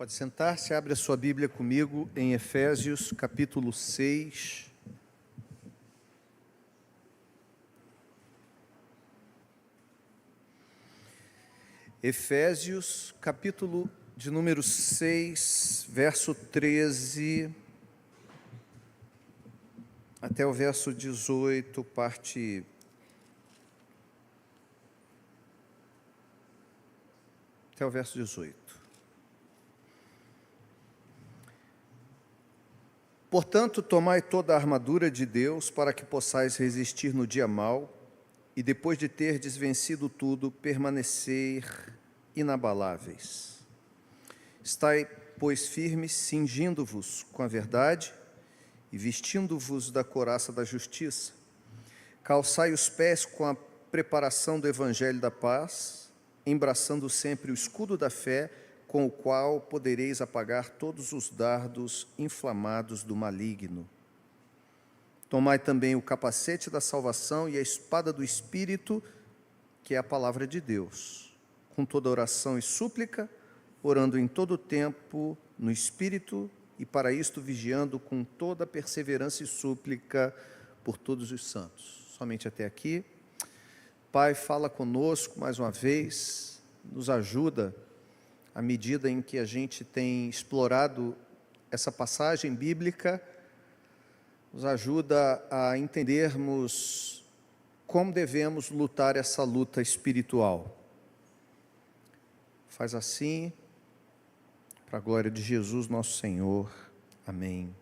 Pode sentar-se, abre a sua Bíblia comigo em Efésios, capítulo 6. Efésios, capítulo de número 6, verso 13, até o verso 18, parte... até o verso 18. Portanto, tomai toda a armadura de Deus para que possais resistir no dia mau e, depois de terdes vencido tudo, permanecer inabaláveis. Estai, pois, firmes, cingindo-vos com a verdade e vestindo-vos da couraça da justiça. Calçai os pés com a preparação do evangelho da paz, embraçando sempre o escudo da fé, com o qual podereis apagar todos os dardos inflamados do maligno. Tomai também o capacete da salvação e a espada do Espírito, que é a palavra de Deus, com toda oração e súplica, orando em todo o tempo no Espírito, e para isto vigiando com toda perseverança e súplica por todos os santos. Somente até aqui. Pai, fala conosco mais uma vez, nos ajuda à medida em que a gente tem explorado essa passagem bíblica, nos ajuda a entendermos como devemos lutar essa luta espiritual. Faz assim, para a glória de Jesus, nosso Senhor. Amém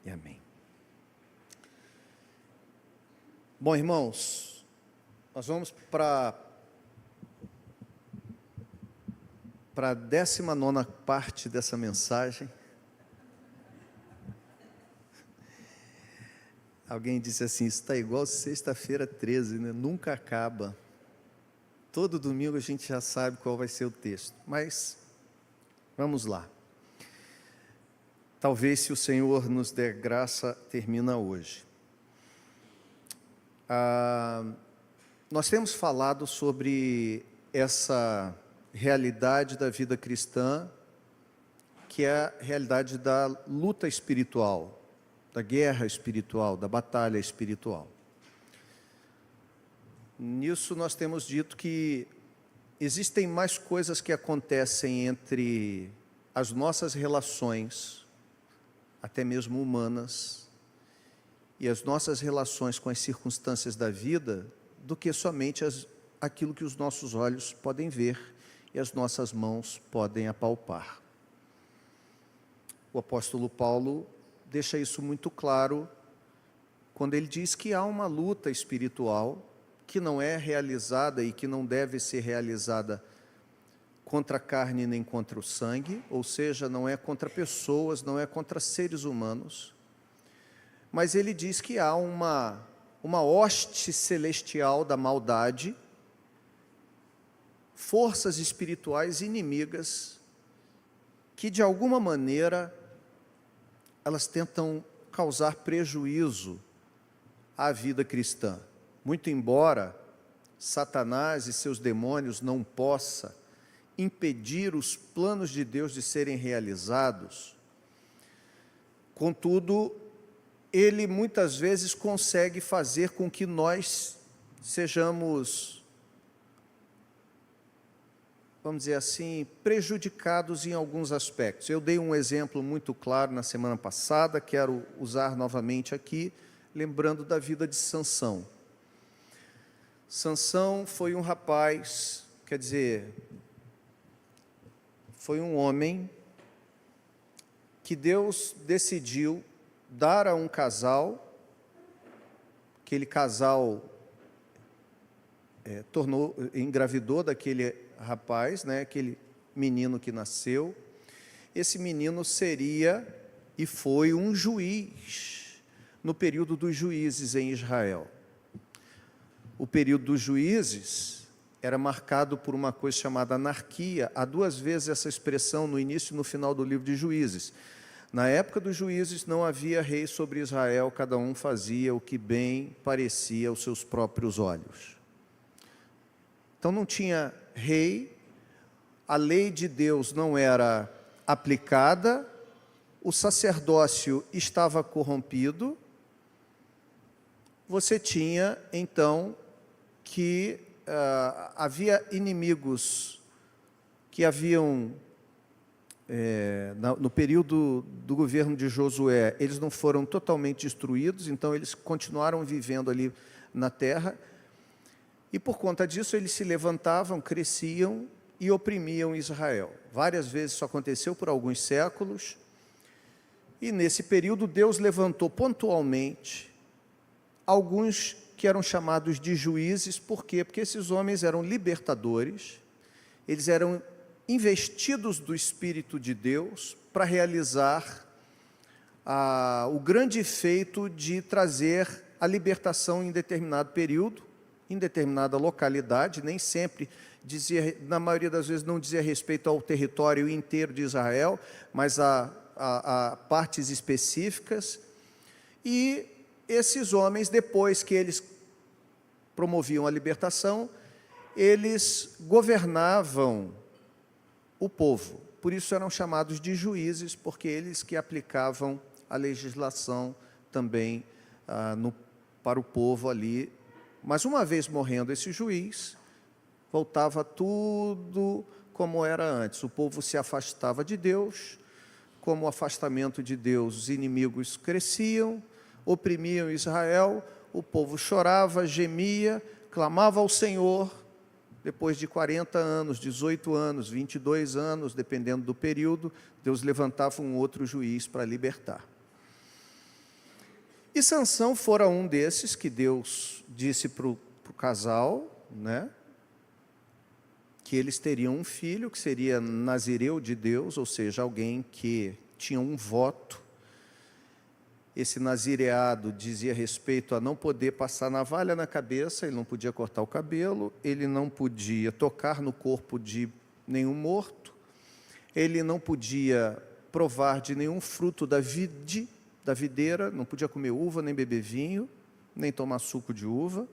e amém. Bom, irmãos, nós vamos para a 19ª parte dessa mensagem. Alguém disse assim, isso está igual sexta-feira 13, né? Nunca acaba. Todo domingo a gente já sabe qual vai ser o texto, mas vamos lá. Talvez, se o Senhor nos der graça, termina hoje. Nós temos falado sobre essa realidade da vida cristã, que é a realidade da luta espiritual, da guerra espiritual, da batalha espiritual. Nisso nós temos dito que existem mais coisas que acontecem entre as nossas relações, até mesmo humanas, e as nossas relações com as circunstâncias da vida, do que somente aquilo que os nossos olhos podem ver e as nossas mãos podem apalpar. O apóstolo Paulo deixa isso muito claro quando ele diz que há uma luta espiritual que não é realizada e que não deve ser realizada contra a carne nem contra o sangue, ou seja, não é contra pessoas, não é contra seres humanos, mas ele diz que há uma hoste celestial da maldade, forças espirituais inimigas que, de alguma maneira, elas tentam causar prejuízo à vida cristã. Muito embora Satanás e seus demônios não possam impedir os planos de Deus de serem realizados, contudo, ele muitas vezes consegue fazer com que nós sejamos, vamos dizer assim, prejudicados em alguns aspectos. Eu dei um exemplo muito claro na semana passada, quero usar novamente aqui, lembrando da vida de Sansão. Sansão foi um rapaz, quer dizer, foi um homem que Deus decidiu dar a um casal, aquele casal engravidou daquele rapaz, né, aquele menino que nasceu. Esse menino seria e foi um juiz no período dos juízes em Israel. O período dos juízes era marcado por uma coisa chamada anarquia. Há duas vezes essa expressão no início e no final do livro de Juízes. Na época dos juízes não havia rei sobre Israel, cada um fazia o que bem parecia aos seus próprios olhos. Então não tinha rei, a lei de Deus não era aplicada, o sacerdócio estava corrompido, você tinha, então, que havia inimigos que haviam, no período do governo de Josué, eles não foram totalmente destruídos, então eles continuaram vivendo ali na terra, e por conta disso eles se levantavam, cresciam e oprimiam Israel. Várias vezes isso aconteceu por alguns séculos, e nesse período Deus levantou pontualmente alguns que eram chamados de juízes. Por quê? Porque esses homens eram libertadores, eles eram investidos do Espírito de Deus para realizar o grande feito de trazer a libertação em determinado período, em determinada localidade. Nem sempre dizia, na maioria das vezes não dizia respeito ao território inteiro de Israel, mas a partes específicas. E esses homens, depois que eles promoviam a libertação, eles governavam o povo. Por isso eram chamados de juízes, porque eles que aplicavam a legislação também para o povo ali. Mas uma vez morrendo esse juiz, voltava tudo como era antes. O povo se afastava de Deus, como o afastamento de Deus, os inimigos cresciam, oprimiam Israel, o povo chorava, gemia, clamava ao Senhor. Depois de 40 anos, 18 anos, 22 anos, dependendo do período, Deus levantava um outro juiz para libertar. E Sansão fora um desses que Deus disse para o casal, né, que eles teriam um filho que seria nazireu de Deus, ou seja, alguém que tinha um voto. Esse nazireado dizia respeito a não poder passar navalha na cabeça, ele não podia cortar o cabelo, ele não podia tocar no corpo de nenhum morto, ele não podia provar de nenhum fruto da videira, não podia comer uva, nem beber vinho, nem tomar suco de uva.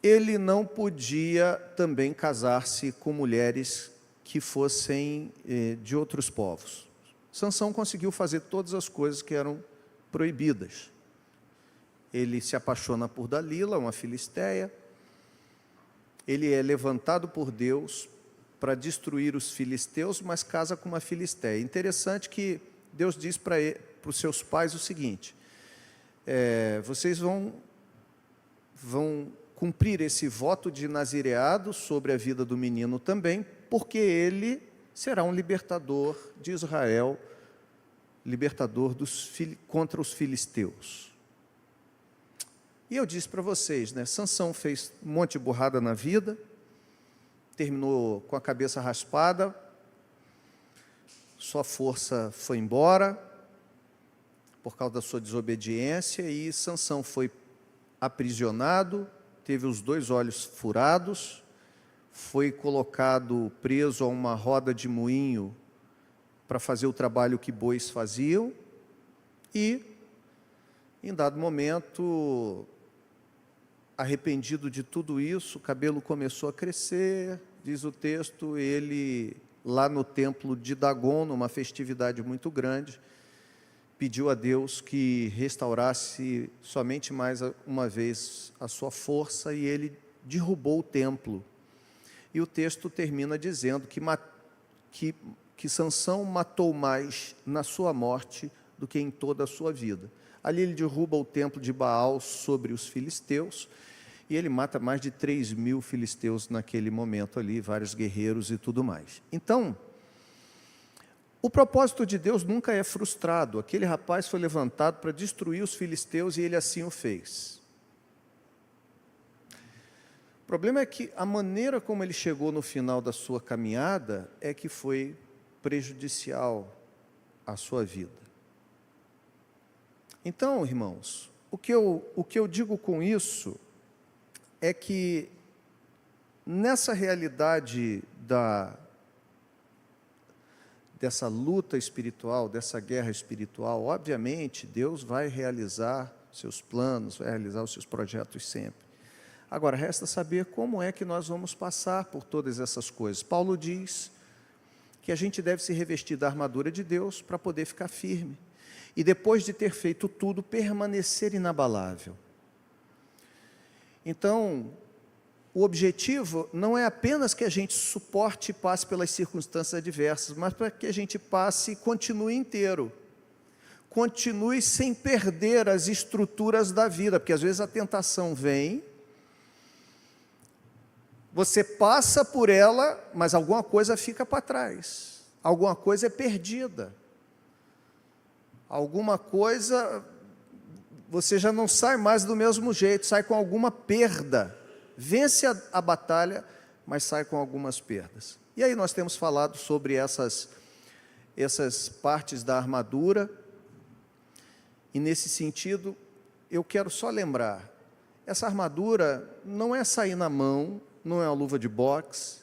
Ele não podia também casar-se com mulheres que fossem de outros povos. Sansão conseguiu fazer todas as coisas que eram proibidas. Ele se apaixona por Dalila, uma filisteia. Ele é levantado por Deus para destruir os filisteus, mas casa com uma filisteia. Interessante que Deus diz para os seus pais o seguinte: vocês vão cumprir esse voto de nazireado sobre a vida do menino também, porque ele será um libertador de Israel, libertador contra os filisteus. E eu disse para vocês, né, Sansão fez um monte de burrada na vida, terminou com a cabeça raspada, sua força foi embora por causa da sua desobediência, e Sansão foi aprisionado, teve os 2 olhos furados, foi colocado preso a uma roda de moinho para fazer o trabalho que bois faziam, e, em dado momento, arrependido de tudo isso, o cabelo começou a crescer, diz o texto, ele, lá no templo de Dagon, numa festividade muito grande, pediu a Deus que restaurasse somente mais uma vez a sua força, e ele derrubou o templo. E o texto termina dizendo que Sansão matou mais na sua morte do que em toda a sua vida. Ali ele derruba o templo de Baal sobre os filisteus, e ele mata mais de 3.000 filisteus naquele momento ali, vários guerreiros e tudo mais. Então, o propósito de Deus nunca é frustrado. Aquele rapaz foi levantado para destruir os filisteus, e ele assim o fez. O problema é que a maneira como ele chegou no final da sua caminhada é que foi prejudicial à sua vida. Então, irmãos, o que eu digo com isso é que nessa realidade dessa luta espiritual, dessa guerra espiritual, obviamente Deus vai realizar seus planos, vai realizar os seus projetos sempre. Agora, resta saber como é que nós vamos passar por todas essas coisas. Paulo diz que a gente deve se revestir da armadura de Deus para poder ficar firme. E depois de ter feito tudo, permanecer inabalável. Então, o objetivo não é apenas que a gente suporte e passe pelas circunstâncias adversas, mas para que a gente passe e continue inteiro. Continue sem perder as estruturas da vida, porque às vezes a tentação vem, você passa por ela, mas alguma coisa fica para trás, alguma coisa é perdida, alguma coisa você já não sai mais do mesmo jeito, sai com alguma perda, vence a batalha, mas sai com algumas perdas. E aí nós temos falado sobre essas partes da armadura, e nesse sentido, eu quero só lembrar, essa armadura não é sair na mão, não é uma luva de boxe,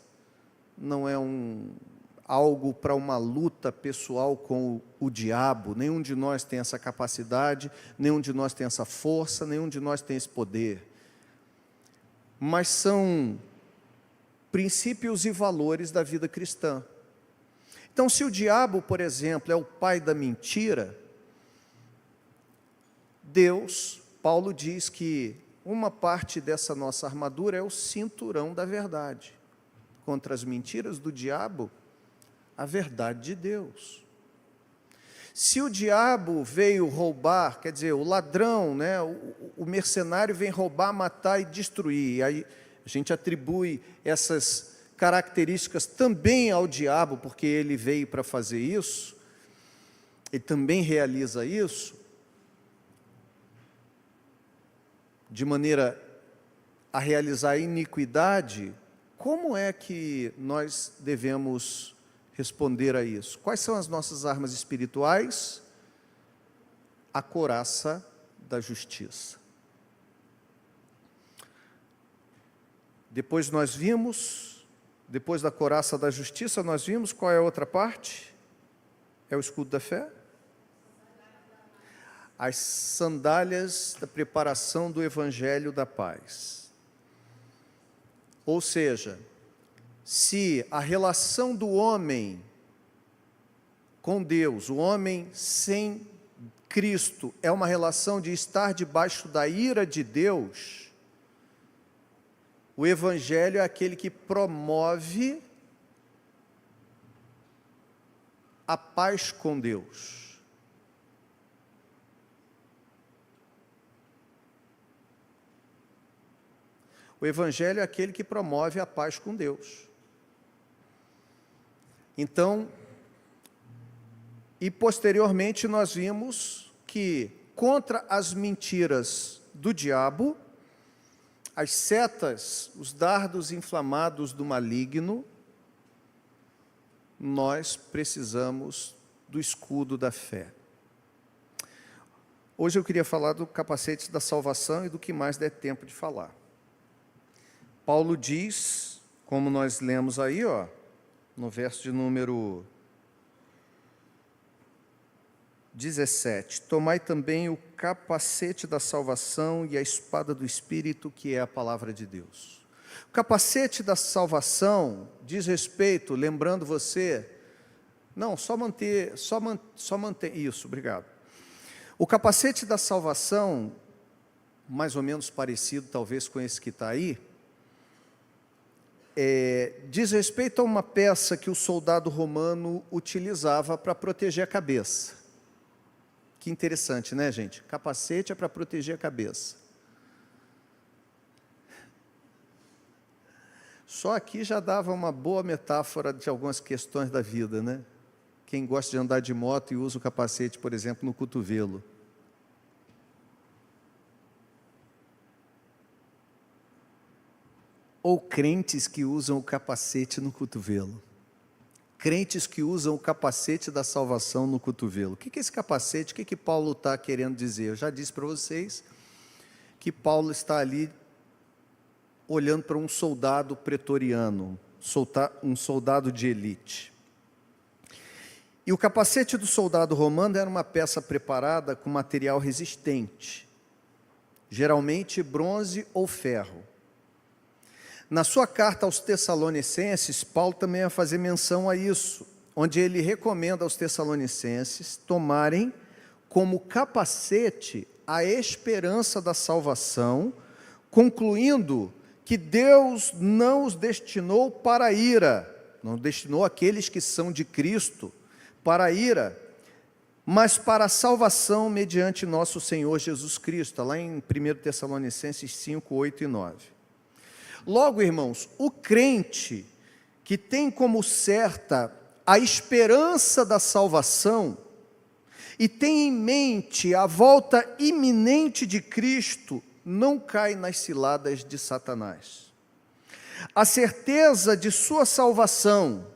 não é algo para uma luta pessoal com o diabo, nenhum de nós tem essa capacidade, nenhum de nós tem essa força, nenhum de nós tem esse poder. Mas são princípios e valores da vida cristã. Então, se o diabo, por exemplo, é o pai da mentira, Deus, Paulo diz que uma parte dessa nossa armadura é o cinturão da verdade. Contra as mentiras do diabo, a verdade de Deus. Se o diabo veio roubar, quer dizer, o ladrão, né, o mercenário vem roubar, matar e destruir, e aí a gente atribui essas características também ao diabo, porque ele veio para fazer isso, ele também realiza isso, de maneira a realizar a iniquidade. Como é que nós devemos responder a isso? Quais são as nossas armas espirituais? A couraça da justiça. Depois depois da couraça da justiça, nós vimos qual é a outra parte? É o escudo da fé? As sandálias da preparação do evangelho da paz. Ou seja, se a relação do homem com Deus, o homem sem Cristo, é uma relação de estar debaixo da ira de Deus, o evangelho é aquele que promove a paz com Deus. O evangelho é aquele que promove a paz com Deus. Então, e posteriormente nós vimos que contra as mentiras do diabo, as setas, os dardos inflamados do maligno, nós precisamos do escudo da fé. Hoje eu queria falar do capacete da salvação e do que mais der tempo de falar. Paulo diz, como nós lemos aí, no verso de número 17, tomai também o capacete da salvação e a espada do Espírito, que é a palavra de Deus. O capacete da salvação diz respeito, lembrando você, não, só manter isso, obrigado. O capacete da salvação, mais ou menos parecido talvez com esse que está aí, diz respeito a uma peça que o soldado romano utilizava para proteger a cabeça. Que interessante, né, gente? Capacete é para proteger a cabeça. Só aqui já dava uma boa metáfora de algumas questões da vida, né? Quem gosta de andar de moto e usa o capacete, por exemplo, no cotovelo. Ou crentes que usam o capacete no cotovelo. Crentes que usam o capacete da salvação no cotovelo. O que é esse capacete? O que Paulo está querendo dizer? Eu já disse para vocês que Paulo está ali olhando para um soldado pretoriano, um soldado de elite. E o capacete do soldado romano era uma peça preparada com material resistente, geralmente bronze ou ferro. Na sua carta aos Tessalonicenses, Paulo também vai fazer menção a isso. onde ele recomenda aos Tessalonicenses tomarem como capacete a esperança da salvação, concluindo que Deus não os destinou para a ira, não destinou aqueles que são de Cristo para a ira, mas para a salvação mediante nosso Senhor Jesus Cristo, está lá em 1 Tessalonicenses 5, 8 e 9. Logo, irmãos, o crente que tem como certa a esperança da salvação e tem em mente a volta iminente de Cristo, não cai nas ciladas de Satanás. A certeza de sua salvação,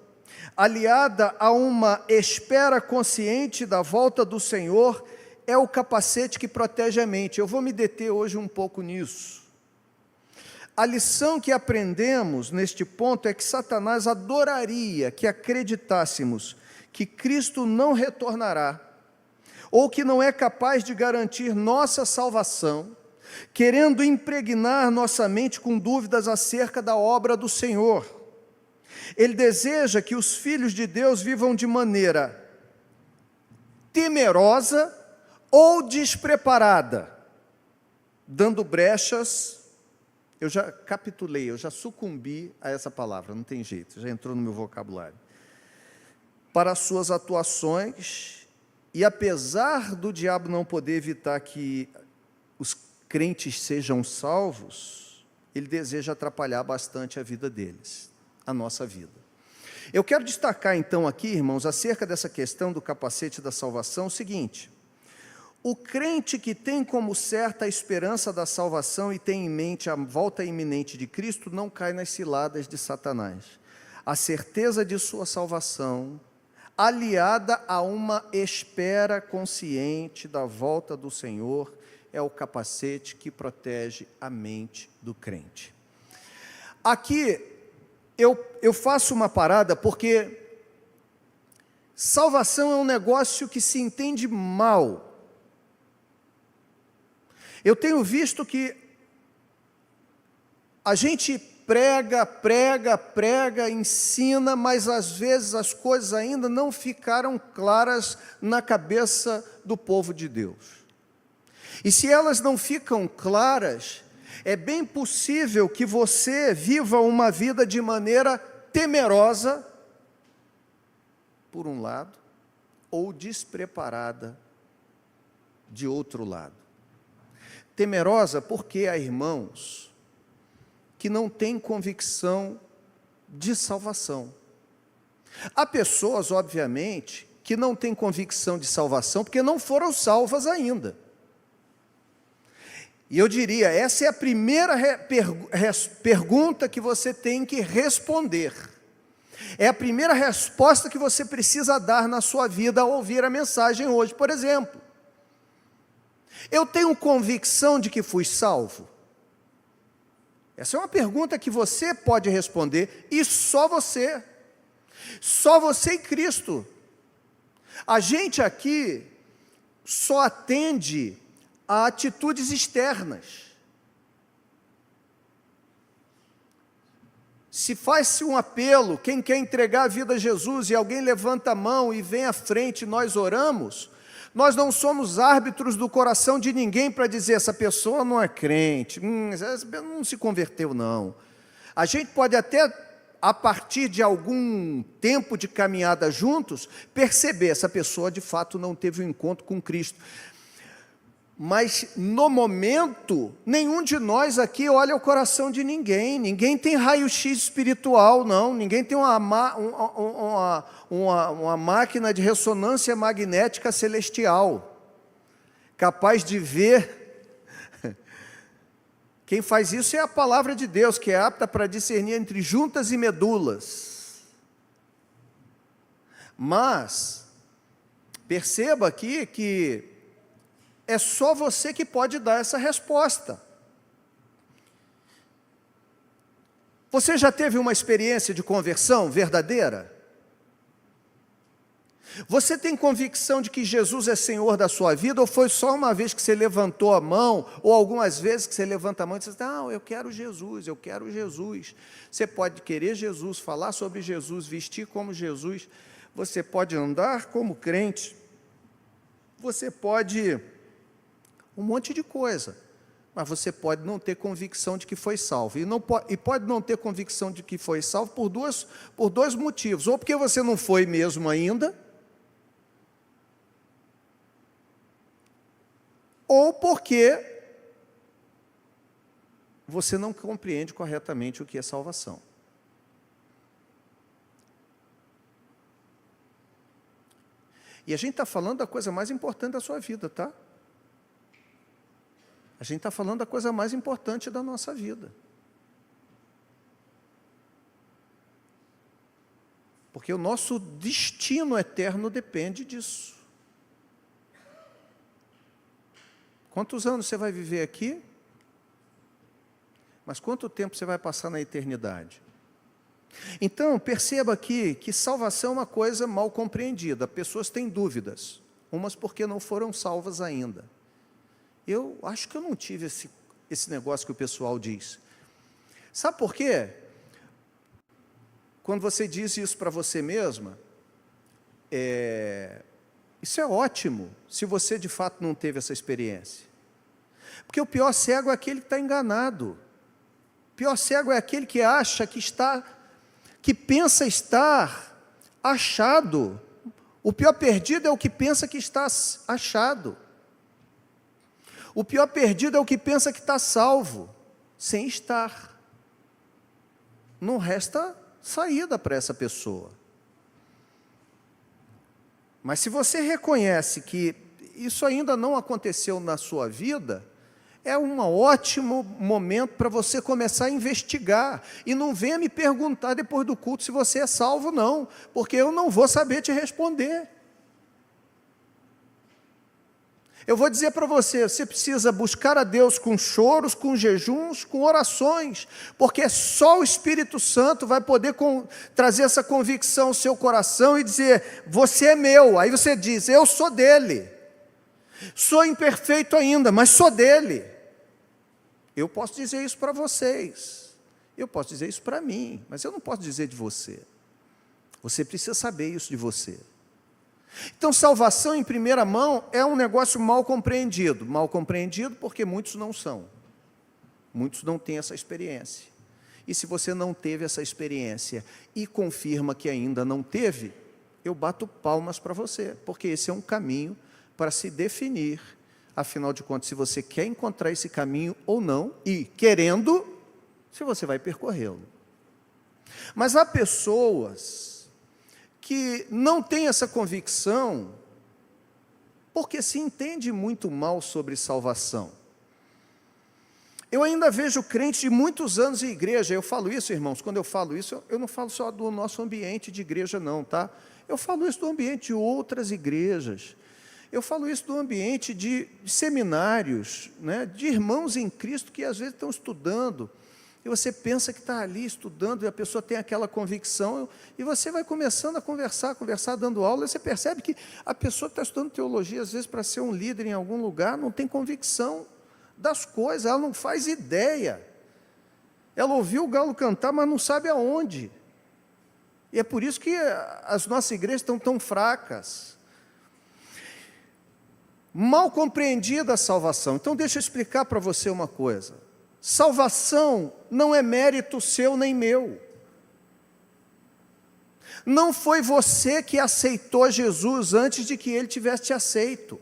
aliada a uma espera consciente da volta do Senhor, é o capacete que protege a mente. Eu vou me deter hoje um pouco nisso. A lição que aprendemos neste ponto é que Satanás adoraria que acreditássemos que Cristo não retornará, ou que não é capaz de garantir nossa salvação, querendo impregnar nossa mente com dúvidas acerca da obra do Senhor. Ele deseja que os filhos de Deus vivam de maneira temerosa ou despreparada, dando brechas. Eu já capitulei, eu já sucumbi a essa palavra, não tem jeito, já entrou no meu vocabulário. Para as suas atuações, e apesar do diabo não poder evitar que os crentes sejam salvos, ele deseja atrapalhar bastante a vida deles, a nossa vida. Eu quero destacar então aqui, irmãos, acerca dessa questão do capacete da salvação, o seguinte: o crente que tem como certa a esperança da salvação e tem em mente a volta iminente de Cristo, não cai nas ciladas de Satanás. A certeza de sua salvação, aliada a uma espera consciente da volta do Senhor, é o capacete que protege a mente do crente. Aqui eu faço uma parada porque salvação é um negócio que se entende mal. Eu tenho visto que a gente prega, ensina, mas às vezes as coisas ainda não ficaram claras na cabeça do povo de Deus. E se elas não ficam claras, é bem possível que você viva uma vida de maneira temerosa, por um lado, ou despreparada, de outro lado. Temerosa porque há irmãos que não têm convicção de salvação. Há pessoas, obviamente, que não têm convicção de salvação porque não foram salvas ainda. E eu diria, essa é a primeira pergunta que você tem que responder. É a primeira resposta que você precisa dar na sua vida ao ouvir a mensagem hoje, por exemplo. Eu tenho convicção de que fui salvo? Essa é uma pergunta que você pode responder, e só você e Cristo. A gente aqui só atende a atitudes externas. Se faz-se um apelo, quem quer entregar a vida a Jesus, e alguém levanta a mão e vem à frente, nós oramos, nós não somos árbitros do coração de ninguém para dizer, essa pessoa não é crente, não se converteu não. A gente pode até, a partir de algum tempo de caminhada juntos, perceber, essa pessoa de fato não teve um encontro com Cristo. Mas no momento, nenhum de nós aqui olha o coração de ninguém, ninguém tem raio-x espiritual, não, ninguém tem uma máquina de ressonância magnética celestial, capaz de ver. Quem faz isso é a palavra de Deus, que é apta para discernir entre juntas e medulas. Mas, perceba aqui que é só você que pode dar essa resposta. Você já teve uma experiência de conversão verdadeira? Você tem convicção de que Jesus é Senhor da sua vida, ou foi só uma vez que você levantou a mão, ou algumas vezes que você levanta a mão e diz, não, eu quero Jesus, eu quero Jesus. Você pode querer Jesus, falar sobre Jesus, vestir como Jesus. você pode andar como crente, você pode um monte de coisa, mas você pode não ter convicção de que foi salvo. E pode não ter convicção de que foi salvo por dois motivos. Ou porque você não foi mesmo ainda, ou porque você não compreende corretamente o que é salvação. E a gente está falando da coisa mais importante da sua vida, tá? A gente está falando da coisa mais importante da nossa vida. Porque o nosso destino eterno depende disso. Quantos anos você vai viver aqui? Mas quanto tempo você vai passar na eternidade? Então, perceba aqui que salvação é uma coisa mal compreendida. Pessoas têm dúvidas, umas porque não foram salvas ainda. Eu acho que eu não tive esse negócio que o pessoal diz. Sabe por quê? Quando você diz isso para você mesma, isso é ótimo, se você de fato não teve essa experiência. Porque o pior cego é aquele que está enganado. O pior cego é aquele que acha que pensa estar achado. O pior perdido é o que pensa que está achado. O pior perdido é o que pensa que está salvo, sem estar. Não resta saída para essa pessoa. Mas se você reconhece que isso ainda não aconteceu na sua vida, é um ótimo momento para você começar a investigar. E não venha me perguntar depois do culto se você é salvo, não, porque eu não vou saber te responder. Eu vou dizer para você, você precisa buscar a Deus com choros, com jejuns, com orações, porque só o Espírito Santo vai poder trazer essa convicção ao seu coração e dizer, você é meu. Aí você diz, eu sou dele. Sou imperfeito ainda, mas sou dele. Eu posso dizer isso para vocês. Eu posso dizer isso para mim, mas eu não posso dizer de você. Você precisa saber isso de você. Então, salvação em primeira mão é um negócio mal compreendido. Mal compreendido porque muitos não são. Muitos não têm essa experiência. E se você não teve essa experiência e confirma que ainda não teve, eu bato palmas para você, porque esse é um caminho para se definir, afinal de contas, se você quer encontrar esse caminho ou não, e querendo, se você vai percorrê-lo. Mas há pessoas que não têm essa convicção, porque se entende muito mal sobre salvação. Eu ainda vejo crentes de muitos anos em igreja, eu falo isso, irmãos, quando eu falo isso, eu não falo só do nosso ambiente de igreja não, tá? Eu falo isso do ambiente de outras igrejas, eu falo isso do ambiente de seminários, né, de irmãos em Cristo que às vezes estão estudando, e você pensa que está ali estudando, e a pessoa tem aquela convicção, e você vai começando a conversar dando aula, e você percebe que a pessoa que está estudando teologia, às vezes para ser um líder em algum lugar, não tem convicção das coisas, ela não faz ideia. Ela ouviu o galo cantar, mas não sabe aonde. E é por isso que as nossas igrejas estão tão fracas. Mal compreendida a salvação. Então deixa eu explicar para você uma coisa. Salvação não é mérito seu nem meu. Não foi você que aceitou Jesus antes de que ele tivesse te aceito.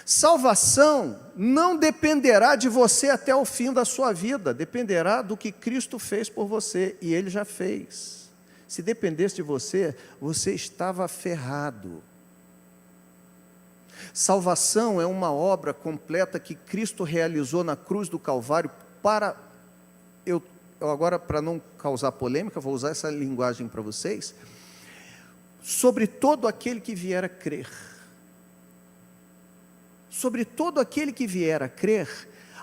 Salvação não dependerá de você até o fim da sua vida, dependerá do que Cristo fez por você, e ele já fez. Se dependesse de você, você estava ferrado. Salvação é uma obra completa que Cristo realizou na cruz do Calvário para... Eu agora, para não causar polêmica, vou usar essa linguagem para vocês. Sobre todo aquele que vier a crer. Sobre todo aquele que vier a crer,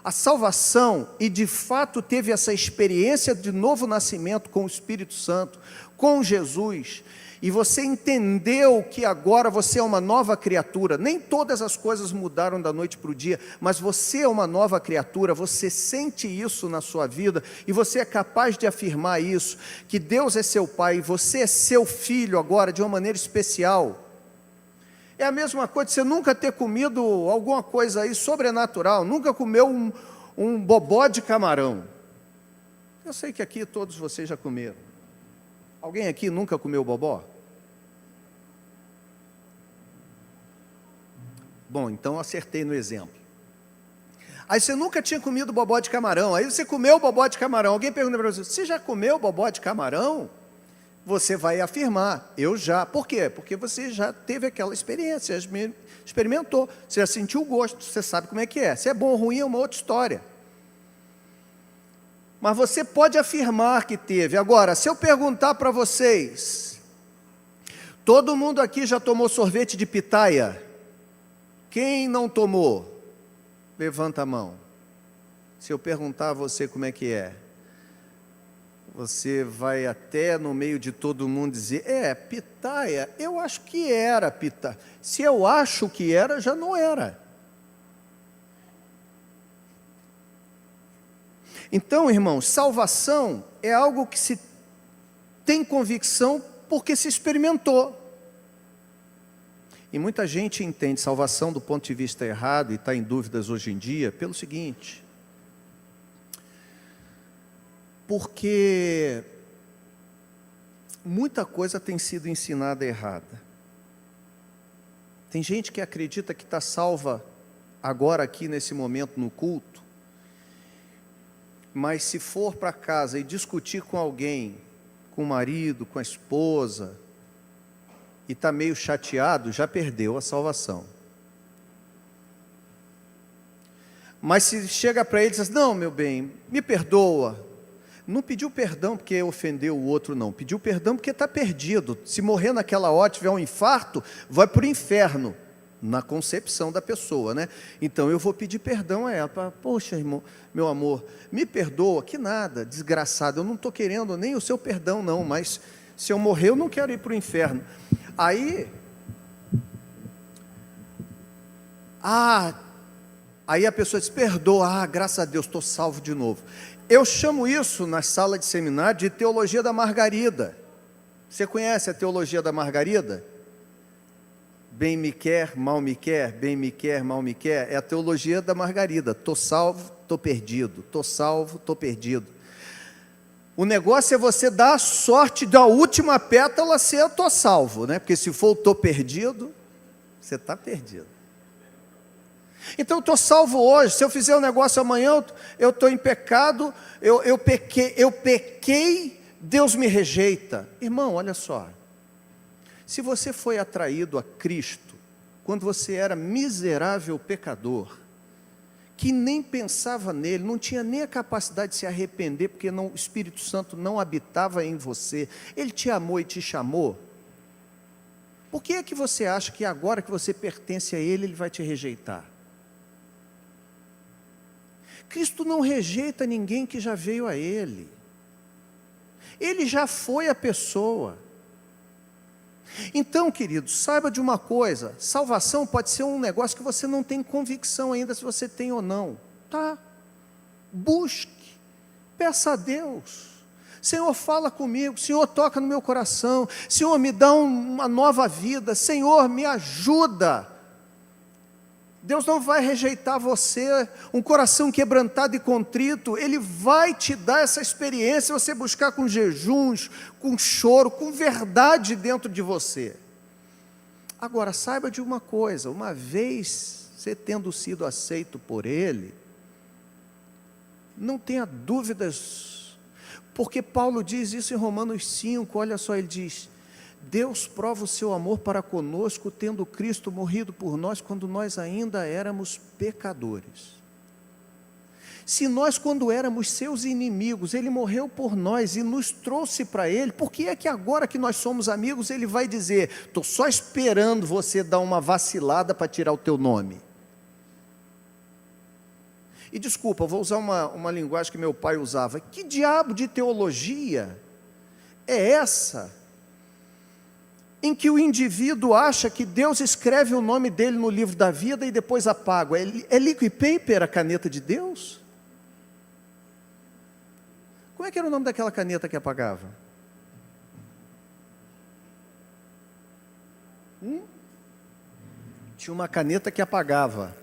a salvação e de fato teve essa experiência de novo nascimento com o Espírito Santo, com Jesus, e você entendeu que agora você é uma nova criatura, nem todas as coisas mudaram da noite para o dia, mas você é uma nova criatura, você sente isso na sua vida, e você é capaz de afirmar isso, que Deus é seu Pai, e você é seu filho agora, de uma maneira especial. É a mesma coisa de você nunca ter comido alguma coisa aí sobrenatural, nunca comeu um bobó de camarão. Eu sei que aqui todos vocês já comeram. Alguém aqui nunca comeu bobó? Bom, então acertei no exemplo. Aí você nunca tinha comido bobó de camarão, aí você comeu bobó de camarão. Alguém pergunta para você já comeu bobó de camarão? Você vai afirmar, eu já. Por quê? Porque você já teve aquela experiência, já experimentou, você já sentiu o gosto, você sabe como é que é. Se é bom ou ruim é uma outra história. Mas você pode afirmar que teve. Agora, se eu perguntar para vocês, todo mundo aqui já tomou sorvete de pitaia? Quem não tomou? Levanta a mão. Se eu perguntar a você como é que é, você vai até no meio de todo mundo dizer, pitaia, eu acho que era pitaia. Se eu acho que era, já não era. Então, irmãos, salvação é algo que se tem convicção porque se experimentou. E muita gente entende salvação do ponto de vista errado e está em dúvidas hoje em dia pelo seguinte: porque muita coisa tem sido ensinada errada. Tem gente que acredita que está salva agora aqui nesse momento no culto, mas se for para casa e discutir com alguém, com o marido, com a esposa, e está meio chateado, já perdeu a salvação. Mas se chega para ele e diz assim, não, meu bem, me perdoa. Não pediu perdão porque ofendeu o outro, não. Pediu perdão porque está perdido. Se morrer naquela hora, tiver um infarto, vai para o inferno, na concepção da pessoa, né? Então eu vou pedir perdão a ela. Poxa, irmão, meu amor, me perdoa, que nada, desgraçado, eu não estou querendo nem o seu perdão, não, mas se eu morrer, eu não quero ir para o inferno. Aí a pessoa diz, perdoa, graças a Deus, estou salvo de novo. Eu chamo isso, na sala de seminário, de teologia da Margarida. Você conhece a teologia da Margarida? Bem me quer, mal me quer, bem me quer, mal me quer. É a teologia da Margarida. Estou salvo, estou perdido. Estou salvo, estou perdido. O negócio é você dar a sorte da última pétala ser estou salvo, né? Porque se for estou perdido, você está perdido. Então eu estou salvo hoje. Se eu fizer um negócio amanhã, eu estou em pecado, eu pequei, Deus me rejeita. Irmão, olha só. Se você foi atraído a Cristo quando você era miserável pecador, que nem pensava nele, não tinha nem a capacidade de se arrepender, porque o Espírito Santo não habitava em você, ele te amou e te chamou, por que é que você acha que agora que você pertence a ele, ele vai te rejeitar? Cristo não rejeita ninguém que já veio a ele, ele já foi a pessoa. Então, queridos, saiba de uma coisa, salvação pode ser um negócio que você não tem convicção ainda se você tem ou não, tá? Busque, peça a Deus, Senhor fala comigo, Senhor toca no meu coração, Senhor me dá uma nova vida, Senhor me ajuda. Deus não vai rejeitar você, um coração quebrantado e contrito, Ele vai te dar essa experiência, você buscar com jejuns, com choro, com verdade dentro de você. Agora, saiba de uma coisa, uma vez você tendo sido aceito por Ele, não tenha dúvidas, porque Paulo diz isso em Romanos 5, olha só, ele diz, Deus prova o seu amor para conosco, tendo Cristo morrido por nós, quando nós ainda éramos pecadores. Se nós, quando éramos seus inimigos, Ele morreu por nós e nos trouxe para Ele, por que é que agora que nós somos amigos, Ele vai dizer, estou só esperando você dar uma vacilada para tirar o teu nome? E desculpa, vou usar uma linguagem que meu pai usava. Que diabo de teologia é essa em que o indivíduo acha que Deus escreve o nome dele no livro da vida e depois apaga? É liquid paper a caneta de Deus? Como é que era o nome daquela caneta que apagava? Tinha uma caneta que apagava.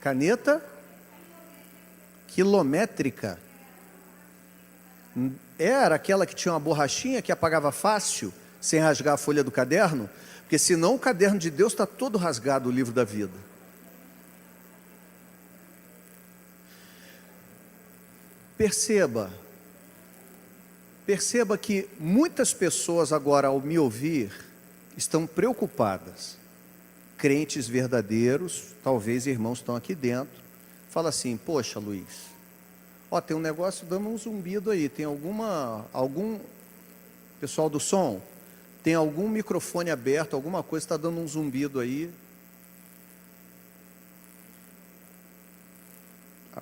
Caneta quilométrica. Era aquela que tinha uma borrachinha que apagava fácil, sem rasgar a folha do caderno, porque senão o caderno de Deus está todo rasgado, o livro da vida. Perceba que muitas pessoas agora, ao me ouvir, estão preocupadas. Crentes verdadeiros, talvez irmãos estão aqui dentro, fala assim: poxa, Luiz, tem um negócio dando um zumbido aí, tem algum pessoal do som, tem algum microfone aberto, alguma coisa está dando um zumbido aí.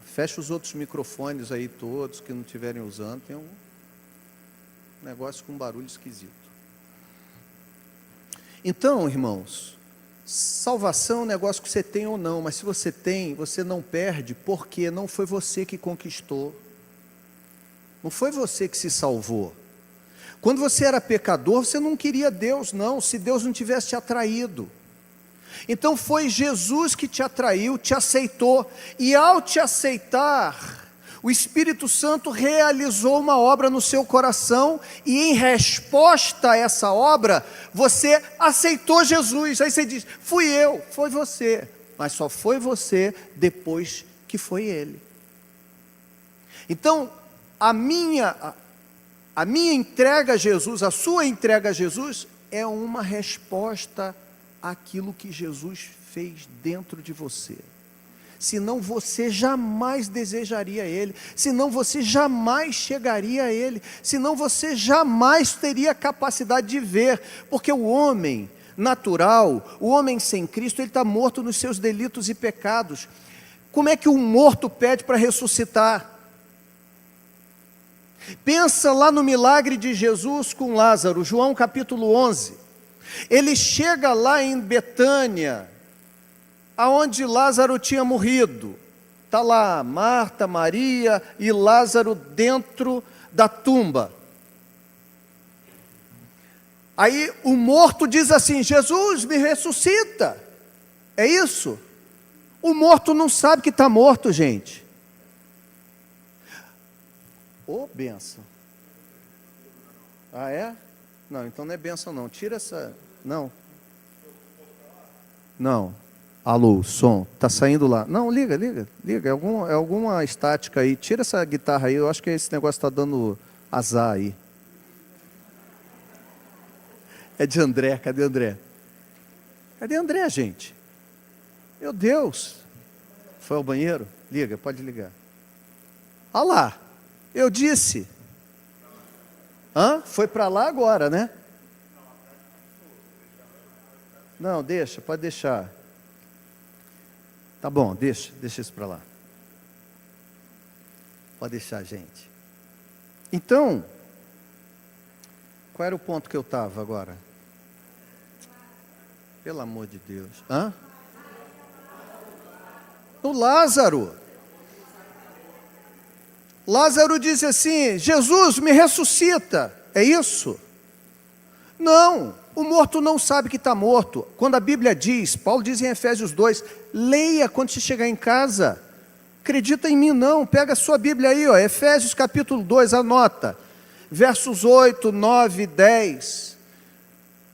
Fecha os outros microfones aí todos que não estiverem usando, tem um negócio com barulho esquisito. Então, irmãos, salvação é um negócio que você tem ou não, mas se você tem, você não perde, porque não foi você que conquistou, não foi você que se salvou. Quando você era pecador, você não queria Deus, não, se Deus não tivesse te atraído. Então foi Jesus que te atraiu, te aceitou, e ao te aceitar, o Espírito Santo realizou uma obra no seu coração, e em resposta a essa obra, você aceitou Jesus. Aí você diz: fui eu, foi você, mas só foi você depois que foi Ele. Então, a minha entrega a Jesus, a sua entrega a Jesus, é uma resposta àquilo que Jesus fez dentro de você. Senão você jamais desejaria Ele, senão você jamais chegaria a Ele, senão você jamais teria capacidade de ver, porque o homem natural, o homem sem Cristo, ele está morto nos seus delitos e pecados. Como é que um morto pede para ressuscitar? Pensa lá no milagre de Jesus com Lázaro, João capítulo 11, ele chega lá em Betânia, aonde Lázaro tinha morrido, está lá Marta, Maria e Lázaro dentro da tumba. Aí o morto diz assim: Jesus, me ressuscita. É isso? O morto não sabe que está morto, gente. Bênção. É? Não, então não é bênção não, tira essa, não. Alô, som, está saindo lá. Não, liga, é alguma estática aí. Tira essa guitarra aí, eu acho que esse negócio está dando azar aí. É de André, cadê André? Cadê André, gente? Meu Deus. Foi ao banheiro? Liga, pode ligar. Olha lá, eu disse. Foi para lá agora, né? Não, deixa, pode deixar. Tá bom, deixa isso para lá. Pode deixar, gente. Então, qual era o ponto que eu estava agora? Pelo amor de Deus. O Lázaro. Lázaro disse assim: Jesus, me ressuscita. É isso? Não. O morto não sabe que está morto. Quando a Bíblia diz, Paulo diz em Efésios 2, leia quando você chegar em casa. Acredita em mim não, pega a sua Bíblia aí, Efésios capítulo 2, anota. Versos 8, 9, 10.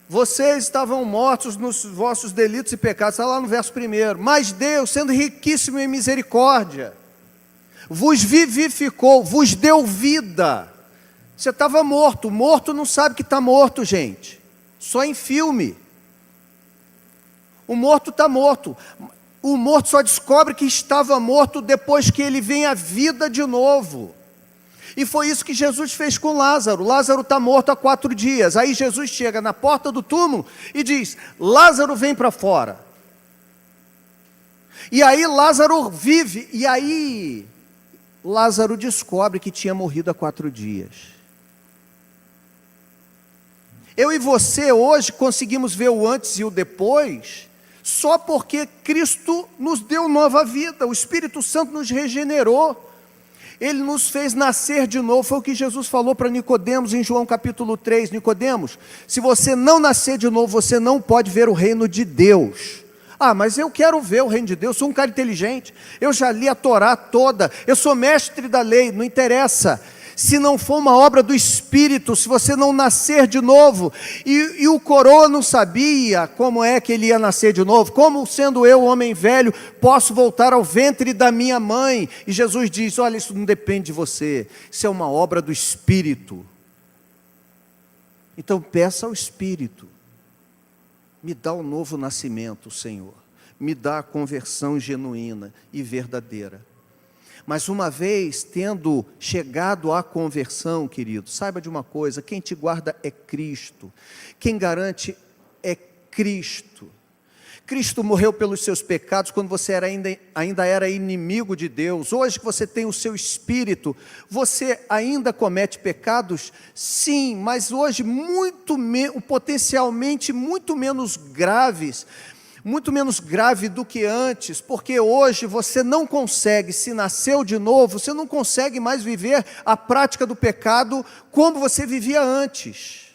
Vocês estavam mortos nos vossos delitos e pecados. Está lá no verso 1. Mas Deus, sendo riquíssimo em misericórdia, vos vivificou, vos deu vida. Você estava morto. Morto não sabe que está morto, gente. Só em filme. O morto está morto. O morto só descobre que estava morto depois que ele vem à vida de novo. E foi isso que Jesus fez com Lázaro. Lázaro está morto há 4 dias. Aí Jesus chega na porta do túmulo e diz: Lázaro, vem para fora. E aí Lázaro vive, e aí Lázaro descobre que tinha morrido há 4 dias. Eu e você hoje conseguimos ver o antes e o depois, só porque Cristo nos deu nova vida, o Espírito Santo nos regenerou, Ele nos fez nascer de novo. Foi o que Jesus falou para Nicodemos em João capítulo 3, Nicodemos, se você não nascer de novo, você não pode ver o reino de Deus. Ah, mas eu quero ver o reino de Deus, sou um cara inteligente, eu já li a Torá toda, eu sou mestre da lei, não interessa. Se não for uma obra do Espírito, se você não nascer de novo, e o coroa não sabia como é que ele ia nascer de novo, como sendo eu, homem velho, posso voltar ao ventre da minha mãe? E Jesus diz, olha, isso não depende de você, isso é uma obra do Espírito. Então peça ao Espírito, me dá o novo nascimento, Senhor, me dá a conversão genuína e verdadeira. Mas uma vez tendo chegado à conversão, querido, saiba de uma coisa, quem te guarda é Cristo, quem garante é Cristo. Cristo morreu pelos seus pecados quando você ainda era inimigo de Deus. Hoje que você tem o seu Espírito, você ainda comete pecados? Sim, mas hoje potencialmente muito menos graves, muito menos grave do que antes, porque hoje você não consegue, se nasceu de novo, você não consegue mais viver a prática do pecado como você vivia antes.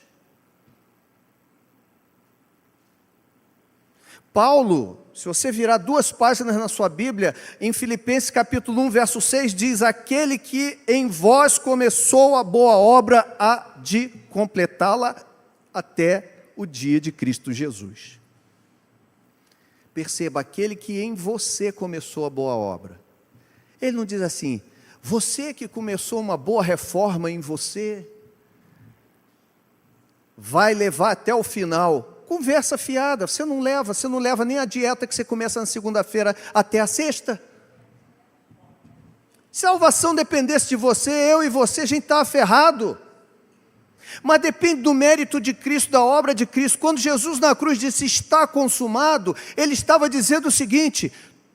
Paulo, se você virar 2 páginas na sua Bíblia, em Filipenses capítulo 1, verso 6, diz, aquele que em vós começou a boa obra, há de completá-la até o dia de Cristo Jesus. Perceba, aquele que em você começou a boa obra. Ele não diz assim, você que começou uma boa reforma em você, vai levar até o final. Conversa fiada, você não leva nem a dieta que você começa na segunda-feira até a sexta. Se a salvação dependesse de você, eu e você, a gente estava ferrado. Mas depende do mérito de Cristo, da obra de Cristo. Quando Jesus na cruz disse, está consumado, Ele estava dizendo o seguinte,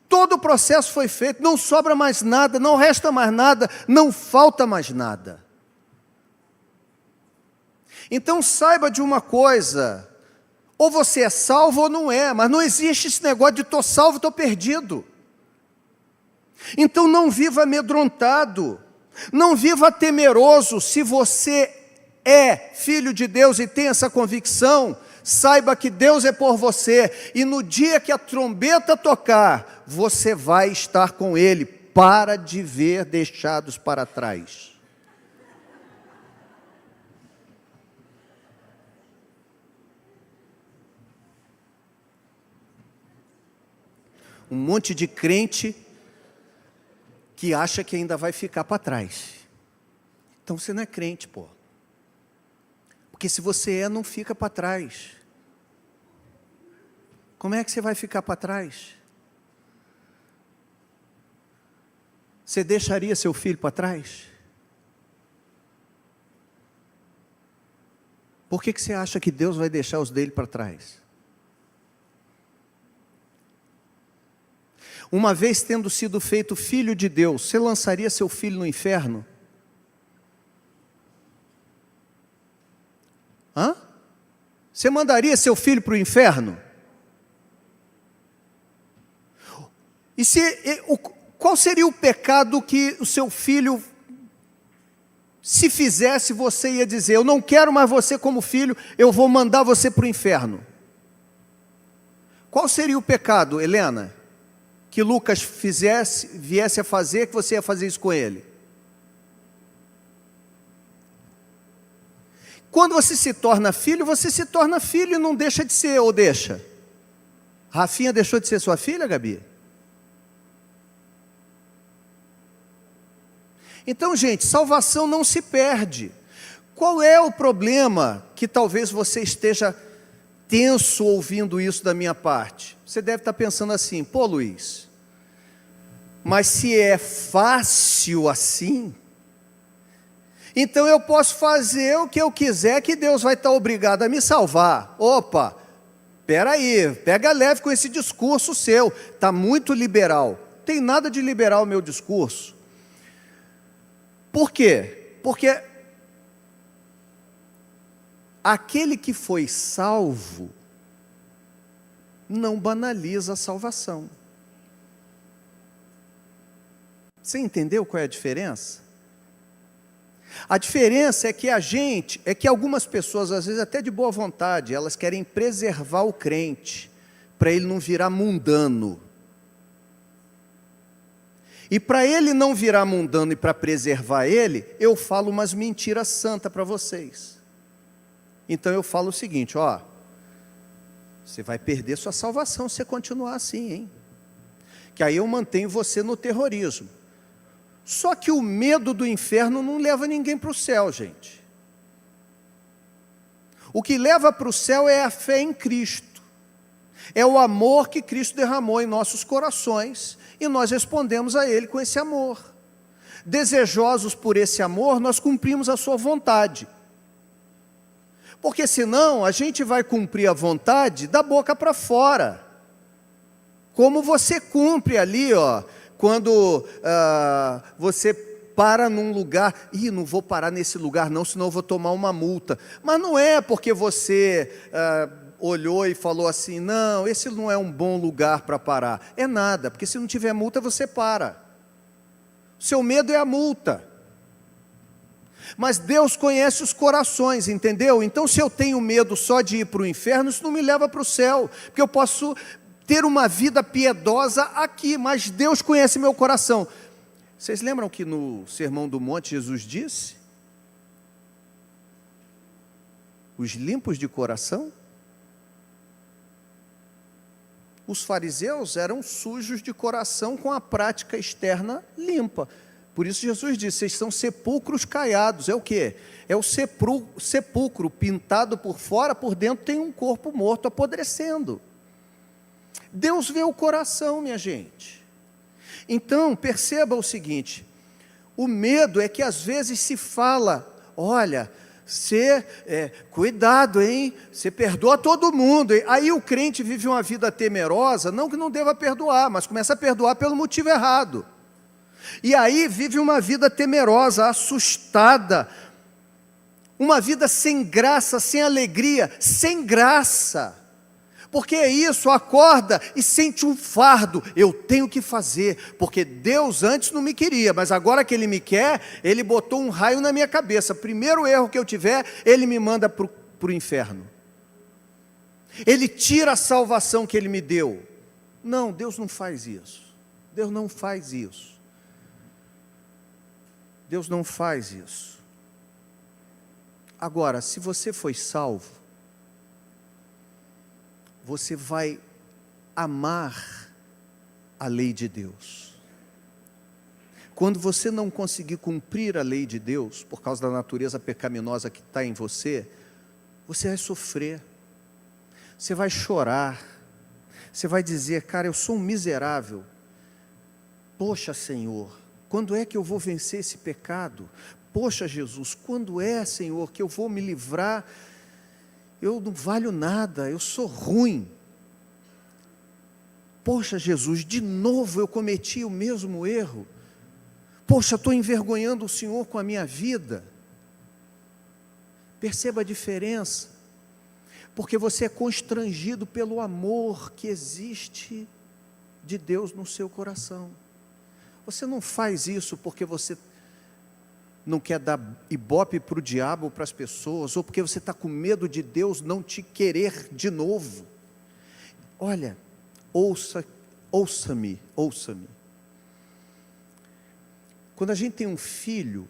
todo o processo foi feito, não sobra mais nada, não resta mais nada, não falta mais nada. Então saiba de uma coisa, ou você é salvo ou não é, mas não existe esse negócio de estou salvo, estou perdido. Então não viva amedrontado, não viva temeroso. Se você é filho de Deus e tem essa convicção, saiba que Deus é por você, e no dia que a trombeta tocar, você vai estar com Ele. Para de ver deixados para trás. Um monte de crente que acha que ainda vai ficar para trás. Então você não é crente, pô. Porque se você não fica para trás. Como é que você vai ficar para trás? Você deixaria seu filho para trás? Por que você acha que Deus vai deixar os dele para trás? Uma vez tendo sido feito filho de Deus, você lançaria seu filho no inferno? Hã? Você mandaria seu filho para o inferno? Qual seria o pecado que o seu filho, se fizesse, você ia dizer, eu não quero mais você como filho, eu vou mandar você para o inferno? Qual seria o pecado, Helena, que Lucas viesse a fazer, que você ia fazer isso com ele? Quando você se torna filho e não deixa de ser, ou deixa? Rafinha deixou de ser sua filha, Gabi? Então, gente, salvação não se perde. Qual é o problema que talvez você esteja tenso ouvindo isso da minha parte? Você deve estar pensando assim, pô Luiz, mas se é fácil assim, então eu posso fazer o que eu quiser, que Deus vai estar obrigado a me salvar. Opa, espera aí, pega leve com esse discurso seu, está muito liberal. Tem nada de liberal o meu discurso. Por quê? Porque aquele que foi salvo não banaliza a salvação. Você entendeu qual é a diferença? A diferença é que algumas pessoas, às vezes até de boa vontade, elas querem preservar o crente, para ele não virar mundano. E para ele não virar mundano e para preservar ele, eu falo umas mentiras santas para vocês. Então eu falo o seguinte, você vai perder sua salvação se você continuar assim, hein? Que aí eu mantenho você no terrorismo. Só que o medo do inferno não leva ninguém para o céu, gente. O que leva para o céu é a fé em Cristo. É o amor que Cristo derramou em nossos corações e nós respondemos a Ele com esse amor. Desejosos por esse amor, nós cumprimos a sua vontade. Porque senão a gente vai cumprir a vontade da boca para fora. Como você cumpre ali, quando você para num lugar, não vou parar nesse lugar não, senão eu vou tomar uma multa. Mas não é porque você olhou e falou assim, não, esse não é um bom lugar para parar. É nada, porque se não tiver multa, você para. O seu medo é a multa. Mas Deus conhece os corações, entendeu? Então se eu tenho medo só de ir para o inferno, isso não me leva para o céu, porque eu posso ter uma vida piedosa aqui, mas Deus conhece meu coração. Vocês lembram que no Sermão do Monte Jesus disse? Os limpos de coração? Os fariseus eram sujos de coração com a prática externa limpa. Por isso Jesus disse, vocês são sepulcros caiados. É o quê? É o sepulcro pintado por fora, por dentro tem um corpo morto apodrecendo. Deus vê o coração, minha gente. Então, perceba o seguinte, o medo é que às vezes se fala, olha, cuidado, hein? Você perdoa todo mundo. Hein? Aí o crente vive uma vida temerosa, não que não deva perdoar, mas começa a perdoar pelo motivo errado. E aí vive uma vida temerosa, assustada, uma vida sem graça, sem alegria, sem graça. Porque é isso, acorda e sente um fardo, eu tenho que fazer, porque Deus antes não me queria, mas agora que Ele me quer, Ele botou um raio na minha cabeça, primeiro erro que eu tiver, Ele me manda para o inferno. Ele tira a salvação que Ele me deu. Não, Deus não faz isso, Deus não faz isso. Deus não faz isso. Agora, se você foi salvo, você vai amar a lei de Deus. Quando você não conseguir cumprir a lei de Deus, por causa da natureza pecaminosa que está em você, você vai sofrer, você vai chorar, você vai dizer, cara, eu sou um miserável, poxa Senhor, quando é que eu vou vencer esse pecado? Poxa Jesus, quando é Senhor que eu vou me livrar? Eu não valho nada, eu sou ruim. Poxa Jesus, de novo eu cometi o mesmo erro. Poxa, estou envergonhando o Senhor com a minha vida. Perceba a diferença, porque você é constrangido pelo amor que existe de Deus no seu coração. Você não faz isso porque você não quer dar ibope para o diabo, para as pessoas, ou porque você está com medo de Deus não te querer de novo. Olha, ouça-me. Quando a gente tem um filho,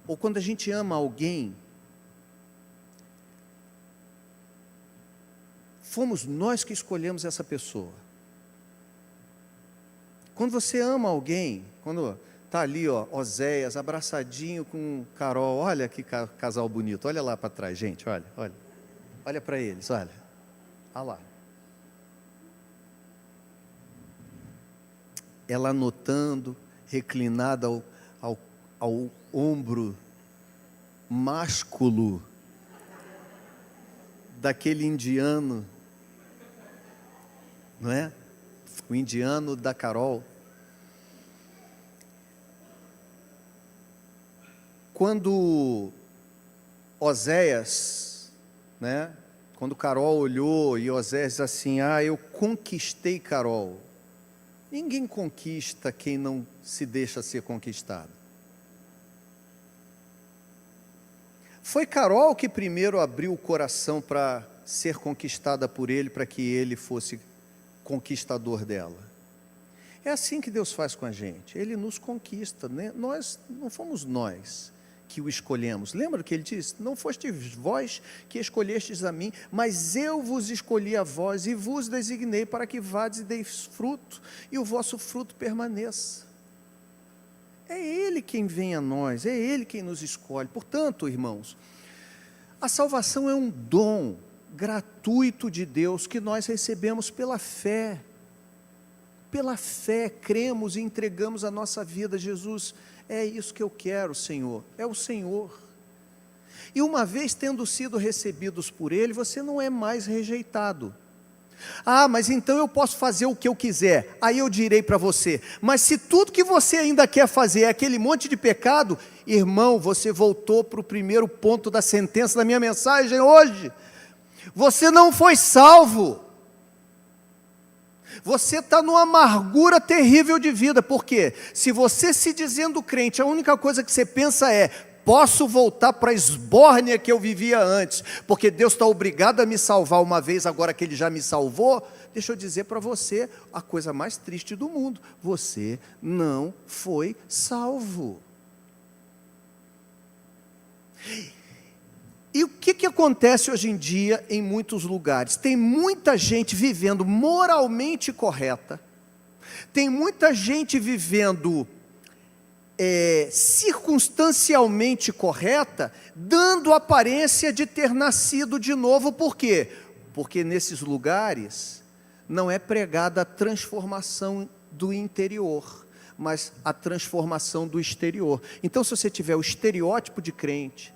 ou quando a gente ama alguém, fomos nós que escolhemos essa pessoa. Quando você ama alguém, quando está ali, Oséias, abraçadinho com Carol, olha que casal bonito, olha lá para trás, gente, olha para eles, olha lá. Ela anotando, reclinada ao ombro másculo daquele indiano, não é? O indiano da Carol. Quando Oséias, né? Quando Carol olhou e Oséias disse assim: eu conquistei Carol. Ninguém conquista quem não se deixa ser conquistado. Foi Carol que primeiro abriu o coração para ser conquistada por ele, para que ele fosse conquistador dela. É assim que Deus faz com a gente, Ele nos conquista, né? Nós, não fomos nós que o escolhemos. Lembra que Ele disse: não fostes vós que escolhestes a mim, mas eu vos escolhi a vós e vos designei para que vades e deis fruto, e o vosso fruto permaneça. É Ele quem vem a nós, é Ele quem nos escolhe. Portanto, irmãos, a salvação é um dom gratuito de Deus que nós recebemos pela fé. Pela fé, cremos e entregamos a nossa vida a Jesus. É isso que eu quero, Senhor, é o Senhor. E uma vez tendo sido recebidos por Ele, você não é mais rejeitado. Mas então eu posso fazer o que eu quiser. Aí eu direi para você: mas se tudo que você ainda quer fazer é aquele monte de pecado, irmão, você voltou para o primeiro ponto da sentença da minha mensagem hoje. Você não foi salvo. Você está numa amargura terrível de vida. Por quê? Se você se dizendo crente, a única coisa que você pensa é: posso voltar para a esbórnia que eu vivia antes, porque Deus está obrigado a me salvar uma vez, agora que Ele já me salvou. Deixa eu dizer para você a coisa mais triste do mundo: você não foi salvo. E o que acontece hoje em dia em muitos lugares? Tem muita gente vivendo moralmente correta, tem muita gente vivendo circunstancialmente correta, dando aparência de ter nascido de novo. Por quê? Porque nesses lugares não é pregada a transformação do interior, mas a transformação do exterior. Então, se você tiver o estereótipo de crente,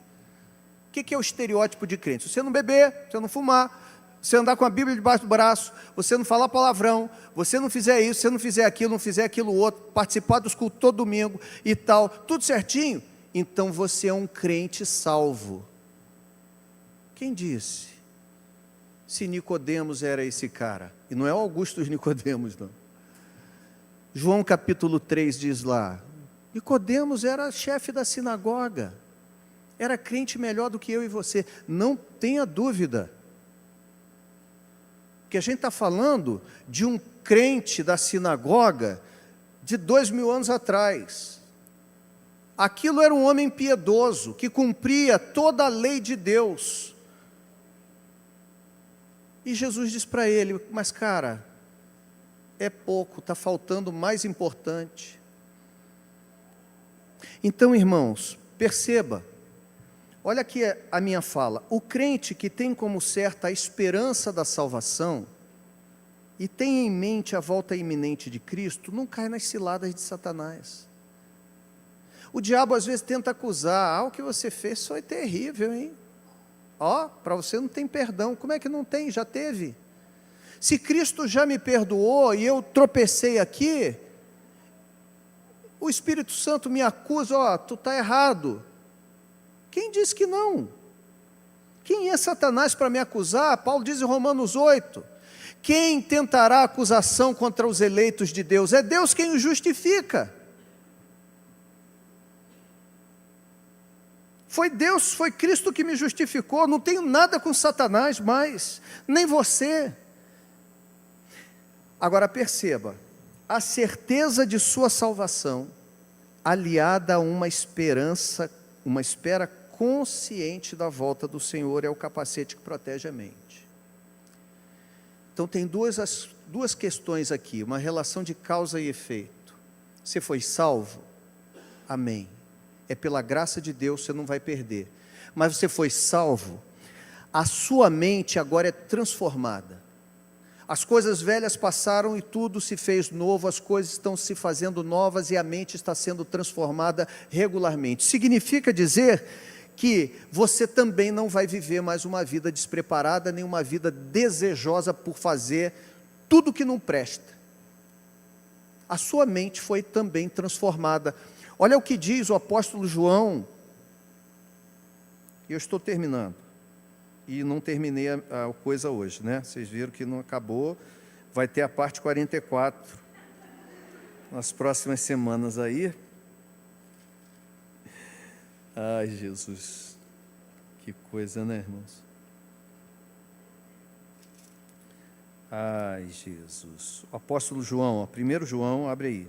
o que é o estereótipo de crente? Se você não beber, se você não fumar, você andar com a Bíblia debaixo do braço, você não falar palavrão, você não fizer isso, você não fizer aquilo outro, participar dos cultos todo domingo e tal, tudo certinho, então você é um crente salvo. Quem disse? Se Nicodemos era esse cara, e não é o Augusto Nicodemos, não. João capítulo 3 diz lá: Nicodemos era chefe da sinagoga, era crente melhor do que eu e você, não tenha dúvida. Que a gente está falando de um crente da sinagoga de 2000 anos atrás. Aquilo era um homem piedoso, que cumpria toda a lei de Deus. E Jesus diz para ele: mas cara, é pouco, está faltando o mais importante. Então, irmãos, perceba, olha aqui a minha fala: o crente que tem como certa a esperança da salvação e tem em mente a volta iminente de Cristo, não cai nas ciladas de Satanás. O diabo às vezes tenta acusar: o que você fez foi terrível, hein? Para você não tem perdão. Como é que não tem? Já teve. Se Cristo já me perdoou e eu tropecei aqui, o Espírito Santo me acusa: tu está errado. Quem disse que não? Quem é Satanás para me acusar? Paulo diz em Romanos 8, quem tentará acusação contra os eleitos de Deus? É Deus quem os justifica. Foi Deus, foi Cristo que me justificou. Não tenho nada com Satanás mais, nem você. Agora perceba, a certeza de sua salvação, aliada a uma esperança, uma espera consciente da volta do Senhor, é o capacete que protege a mente. Então tem duas questões aqui, uma relação de causa e efeito. Você foi salvo? Amém. É pela graça de Deus, você não vai perder. Mas você foi salvo, a sua mente agora é transformada. As coisas velhas passaram e tudo se fez novo, as coisas estão se fazendo novas e a mente está sendo transformada regularmente. Significa dizer que você também não vai viver mais uma vida despreparada, nem uma vida desejosa por fazer tudo que não presta. A sua mente foi também transformada. Olha o que diz o apóstolo João. Eu estou terminando. E não terminei a coisa hoje, né? Vocês viram que não acabou. Vai ter a parte 44 nas próximas semanas aí. Ai, Jesus. Que coisa, né, irmãos? Ai, Jesus. O apóstolo João, 1 João, abre aí.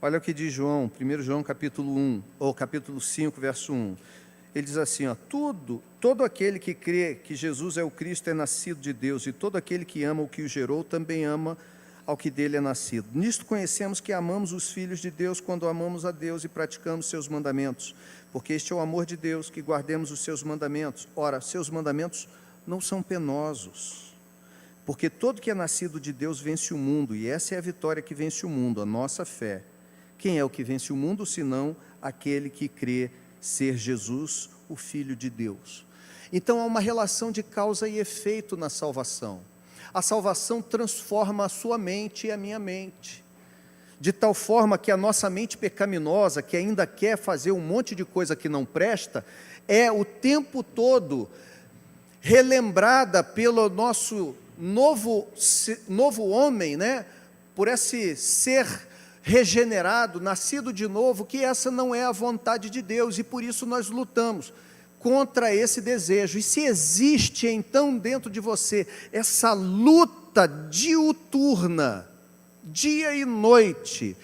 Olha o que diz João, 1 João capítulo 1, ou capítulo 5, verso 1. Ele diz assim, ó, todo aquele que crê que Jesus é o Cristo é nascido de Deus, e todo aquele que ama o que o gerou também ama ao que dele é nascido. Nisto conhecemos que amamos os filhos de Deus quando amamos a Deus e praticamos seus mandamentos, porque este é o amor de Deus, que guardemos os seus mandamentos. Ora, seus mandamentos não são penosos, porque todo que é nascido de Deus vence o mundo, e essa é a vitória que vence o mundo, a nossa fé. Quem é o que vence o mundo, senão aquele que crê ser Jesus, o Filho de Deus? Então há uma relação de causa e efeito na salvação. A salvação transforma a sua mente e a minha mente, de tal forma que a nossa mente pecaminosa, que ainda quer fazer um monte de coisa que não presta, é o tempo todo relembrada pelo nosso novo homem, né? Por esse ser regenerado, nascido de novo, que essa não é a vontade de Deus, e por isso nós lutamos contra esse desejo. E se existe então dentro de você essa luta diuturna, dia e noite,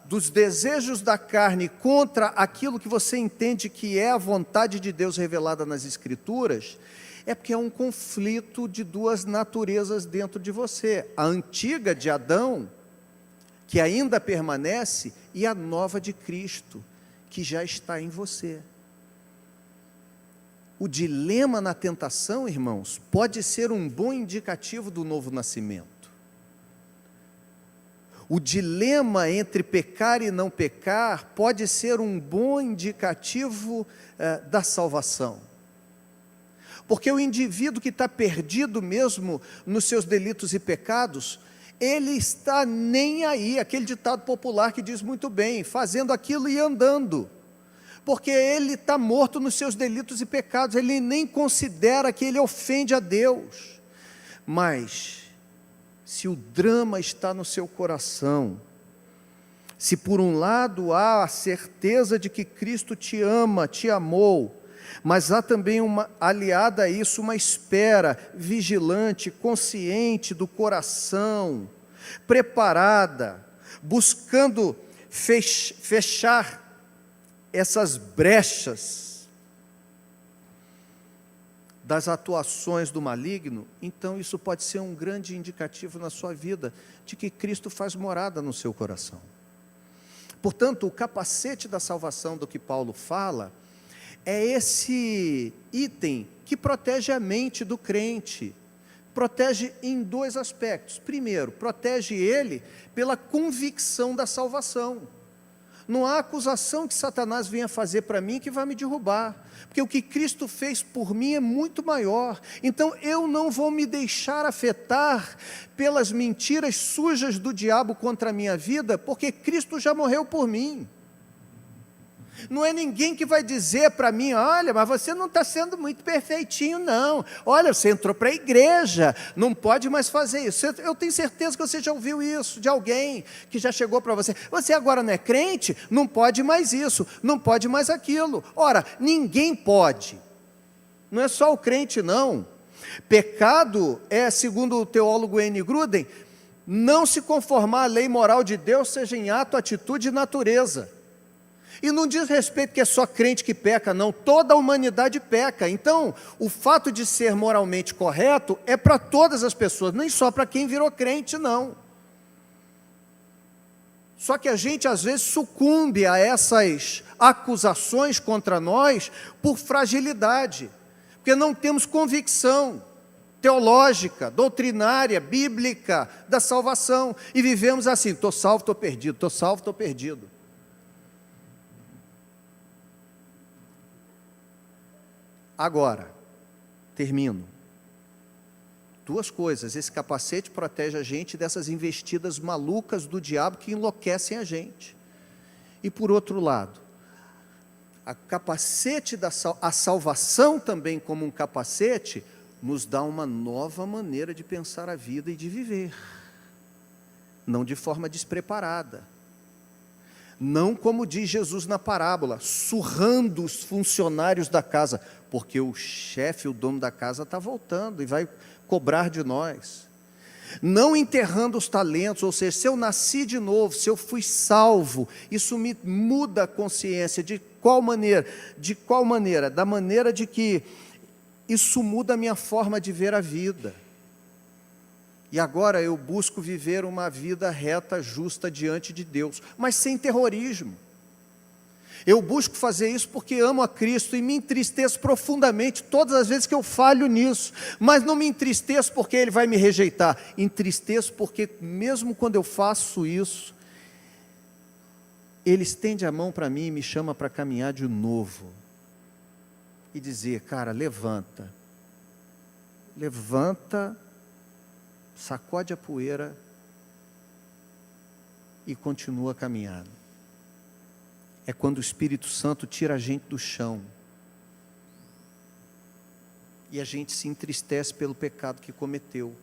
dos desejos da carne contra aquilo que você entende que é a vontade de Deus revelada nas Escrituras, é porque é um conflito de duas naturezas dentro de você, a antiga de Adão, que ainda permanece, e a nova de Cristo, que já está em você. O dilema na tentação, irmãos, pode ser um bom indicativo do novo nascimento. O dilema entre pecar e não pecar pode ser um bom indicativo da salvação. Porque o indivíduo que está perdido mesmo nos seus delitos e pecados, ele está nem aí, aquele ditado popular que diz muito bem, fazendo aquilo e andando, porque ele está morto nos seus delitos e pecados, ele nem considera que ele ofende a Deus. Mas, se o drama está no seu coração, se por um lado há a certeza de que Cristo te ama, te amou, mas há também aliada a isso uma espera vigilante, consciente do coração, preparada, buscando fechar essas brechas das atuações do maligno. Então isso pode ser um grande indicativo na sua vida de que Cristo faz morada no seu coração. Portanto, o capacete da salvação do que Paulo fala é esse item que protege a mente do crente. Protege em dois aspectos. Primeiro, protege ele pela convicção da salvação. Não há acusação que Satanás venha fazer para mim que vai me derrubar, porque o que Cristo fez por mim é muito maior. Então eu não vou me deixar afetar pelas mentiras sujas do diabo contra a minha vida, porque Cristo já morreu por mim. Não é ninguém que vai dizer para mim, olha, mas você não está sendo muito perfeitinho não, olha, você entrou para a igreja, não pode mais fazer isso. Eu tenho certeza que você já ouviu isso de alguém que já chegou para você, você agora não é crente, não pode mais isso, não pode mais aquilo. Ora, ninguém pode, não é só o crente não. Pecado é, segundo o teólogo N. Gruden, não se conformar à lei moral de Deus, seja em ato, atitude e natureza. E não diz respeito que é só crente que peca, não. Toda a humanidade peca. Então, o fato de ser moralmente correto é para todas as pessoas, nem só para quem virou crente, não. Só que a gente às vezes sucumbe a essas acusações contra nós por fragilidade, porque não temos convicção teológica, doutrinária, bíblica da salvação, e vivemos assim: estou salvo, estou perdido, estou salvo, estou perdido. Agora, termino. Duas coisas: esse capacete protege a gente dessas investidas malucas do diabo que enlouquecem a gente. E por outro lado, a capacete a salvação também como um capacete, nos dá uma nova maneira de pensar a vida e de viver. Não de forma despreparada. Não como diz Jesus na parábola, surrando os funcionários da casa, porque o chefe, o dono da casa está voltando e vai cobrar de nós. Não enterrando os talentos, ou seja, se eu nasci de novo, se eu fui salvo, isso me muda a consciência. De qual maneira? De qual maneira? Da maneira de que isso muda a minha forma de ver a vida. E agora eu busco viver uma vida reta, justa diante de Deus, mas sem terrorismo. Eu busco fazer isso porque amo a Cristo e me entristeço profundamente todas as vezes que eu falho nisso, mas não me entristeço porque Ele vai me rejeitar, entristeço porque mesmo quando eu faço isso, Ele estende a mão para mim e me chama para caminhar de novo, e dizer: cara, levanta, sacode a poeira e continua caminhando. É quando o Espírito Santo tira a gente do chão e a gente se entristece pelo pecado que cometeu.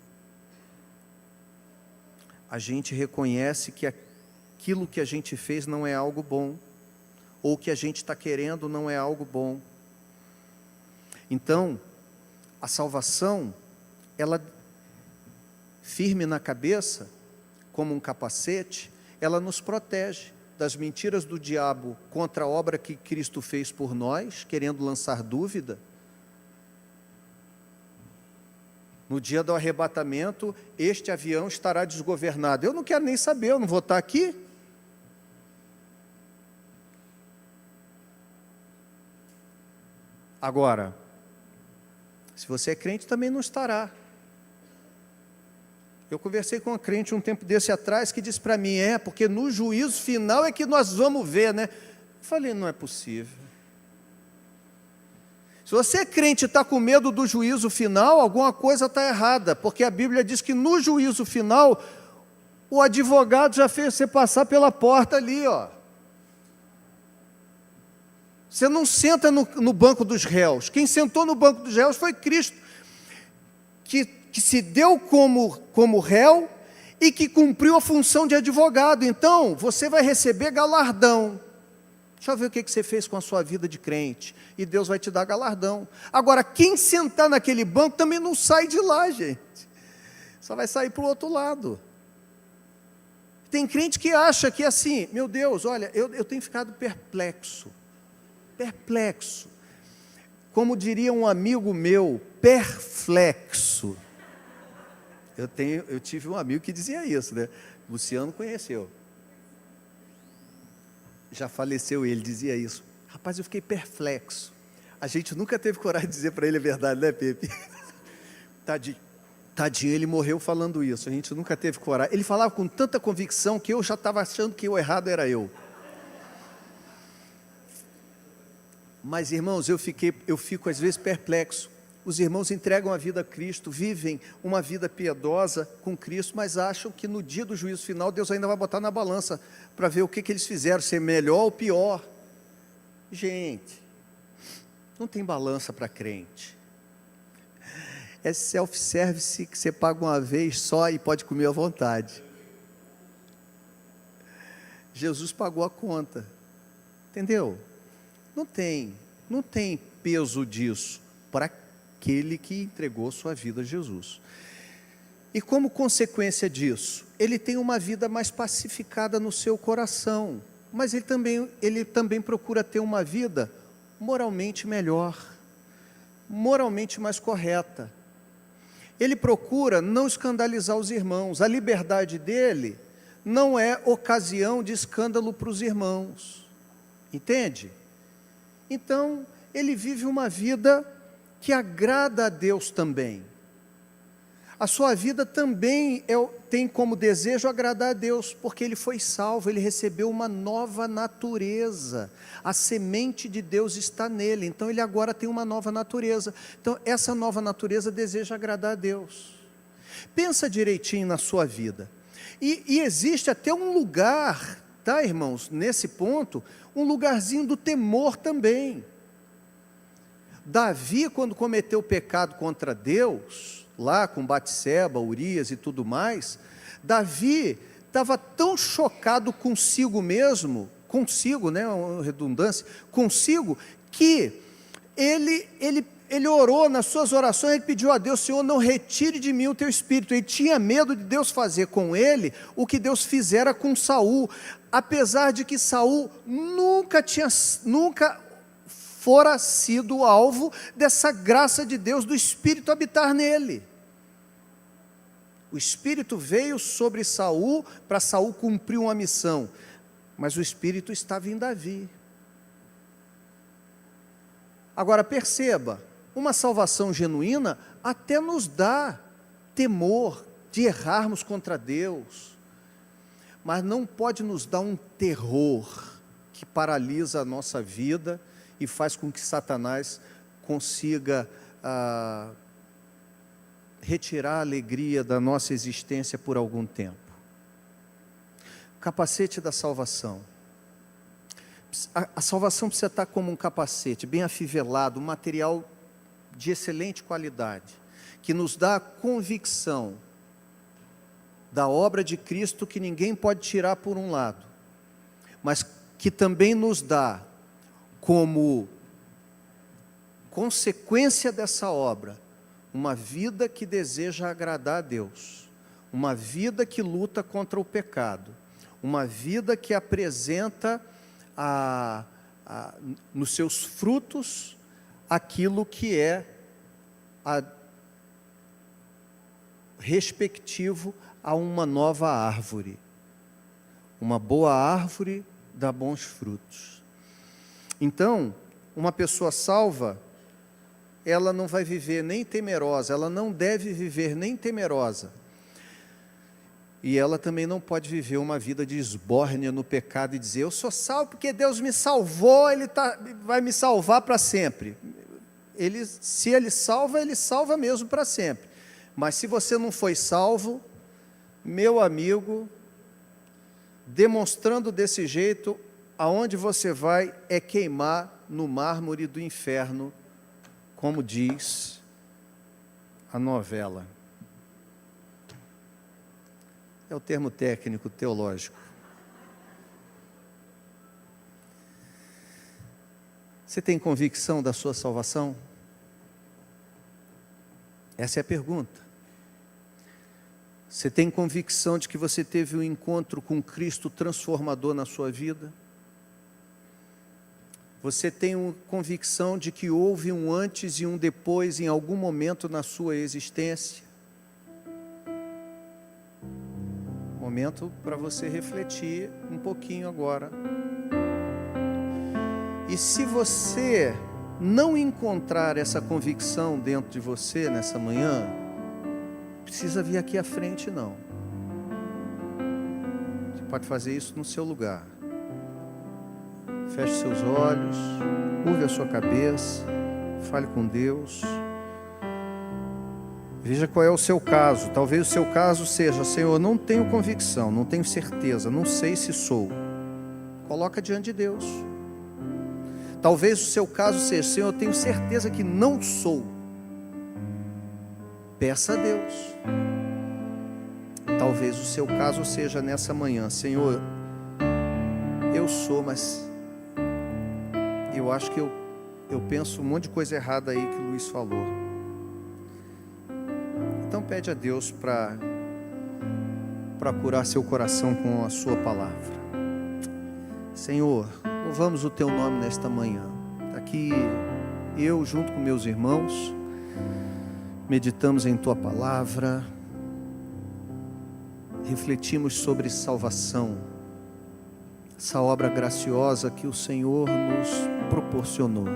A gente reconhece que aquilo que a gente fez não é algo bom, ou o que a gente está querendo não é algo bom. Então, a salvação, ela, firme na cabeça, como um capacete, ela nos protege das mentiras do diabo contra a obra que Cristo fez por nós, querendo lançar dúvida. No dia do arrebatamento, este avião estará desgovernado. Eu não quero nem saber, eu não vou estar aqui. Agora, se você é crente, também não estará. Eu conversei com uma crente um tempo desse atrás que disse para mim: porque no juízo final é que nós vamos ver, né? Eu falei: não é possível. Se você é crente e está com medo do juízo final, alguma coisa está errada, porque a Bíblia diz que no juízo final, o advogado já fez você passar pela porta ali, ó. Você não senta no banco dos réus. Quem sentou no banco dos réus foi Cristo, que se deu como réu e que cumpriu a função de advogado. Então, você vai receber galardão. Deixa eu ver o que você fez com a sua vida de crente, e Deus vai te dar galardão. Agora, quem sentar naquele banco também não sai de lá, gente. Só vai sair para o outro lado. Tem crente que acha que assim, meu Deus, olha, eu tenho ficado perplexo. Como diria um amigo meu, perflexo. Eu tive um amigo que dizia isso, né? Luciano conheceu. Já faleceu ele, dizia isso. Rapaz, eu fiquei perplexo. A gente nunca teve coragem de dizer para ele a verdade, né, Pepe? Tadinho, ele morreu falando isso. A gente nunca teve coragem. Ele falava com tanta convicção que eu já estava achando que o errado era eu. Mas, irmãos, eu fico às vezes perplexo. Os irmãos entregam a vida a Cristo, vivem uma vida piedosa com Cristo, mas acham que no dia do juízo final, Deus ainda vai botar na balança para ver o que eles fizeram, se é melhor ou pior. Gente, não tem balança para crente. É self-service que você paga uma vez só e pode comer à vontade. Jesus pagou a conta, entendeu? Não tem peso disso para aquele que entregou sua vida a Jesus. E como consequência disso, ele tem uma vida mais pacificada no seu coração, mas ele também procura ter uma vida moralmente melhor, moralmente mais correta. Ele procura não escandalizar os irmãos. A liberdade dele não é ocasião de escândalo para os irmãos. Entende? Então, ele vive uma vida que agrada a Deus também. A sua vida também tem como desejo agradar a Deus, porque ele foi salvo, ele recebeu uma nova natureza. A semente de Deus está nele, então ele agora tem uma nova natureza. Então, essa nova natureza deseja agradar a Deus. Pensa direitinho na sua vida. E existe até um lugar, tá, irmãos, nesse ponto, um lugarzinho do temor também. Davi, quando cometeu o pecado contra Deus, lá com Batseba, Urias e tudo mais, Davi estava tão chocado consigo mesmo, uma redundância, consigo, que ele orou nas suas orações, ele pediu a Deus: Senhor, não retire de mim o teu espírito. Ele tinha medo de Deus fazer com ele o que Deus fizera com Saul, apesar de que Saul nunca fora sido alvo dessa graça de Deus, do Espírito habitar nele. O Espírito veio sobre Saul, para Saul cumprir uma missão, mas o Espírito estava em Davi. Agora perceba, uma salvação genuína até nos dá temor de errarmos contra Deus, mas não pode nos dar um terror que paralisa a nossa vida e faz com que Satanás consiga retirar a alegria da nossa existência por algum tempo. Capacete da salvação. A salvação precisa estar como um capacete, bem afivelado, um material de excelente qualidade, que nos dá a convicção da obra de Cristo, que ninguém pode tirar por um lado, mas que também nos dá como consequência dessa obra uma vida que deseja agradar a Deus, uma vida que luta contra o pecado, uma vida que apresenta nos seus frutos aquilo que é respectivo a uma nova árvore. Uma boa árvore dá bons frutos. Então, uma pessoa salva, ela não vai viver nem temerosa, ela não deve viver nem temerosa. E ela também não pode viver uma vida de esbórnia no pecado e dizer: eu sou salvo porque Deus me salvou, Ele vai me salvar para sempre. Se Ele salva mesmo para sempre. Mas se você não foi salvo, meu amigo, demonstrando desse jeito, aonde você vai é queimar no mármore do inferno, como diz a novela. É o termo técnico teológico. Você tem convicção da sua salvação? Essa é a pergunta. Você tem convicção de que você teve um encontro com Cristo transformador na sua vida? Você tem convicção de que houve um antes e um depois em algum momento na sua existência? Momento para você refletir um pouquinho agora. E se você não encontrar essa convicção dentro de você nessa manhã, precisa vir aqui à frente não. Você pode fazer isso no seu lugar. Feche seus olhos, curve a sua cabeça, fale com Deus. Veja qual é o seu caso. Talvez o seu caso seja: Senhor, não tenho convicção, não tenho certeza, não sei se sou. Coloca diante de Deus. Talvez o seu caso seja: Senhor, eu tenho certeza que não sou. Peça a Deus. Talvez o seu caso seja nessa manhã: Senhor, eu sou, mas eu acho que eu penso um monte de coisa errada aí que o Luiz falou. Então pede a Deus para curar seu coração com a sua palavra. Senhor, louvamos o teu nome nesta manhã. Aqui eu, junto com meus irmãos, meditamos em tua palavra, refletimos sobre salvação, essa obra graciosa que o Senhor nos proporcionou.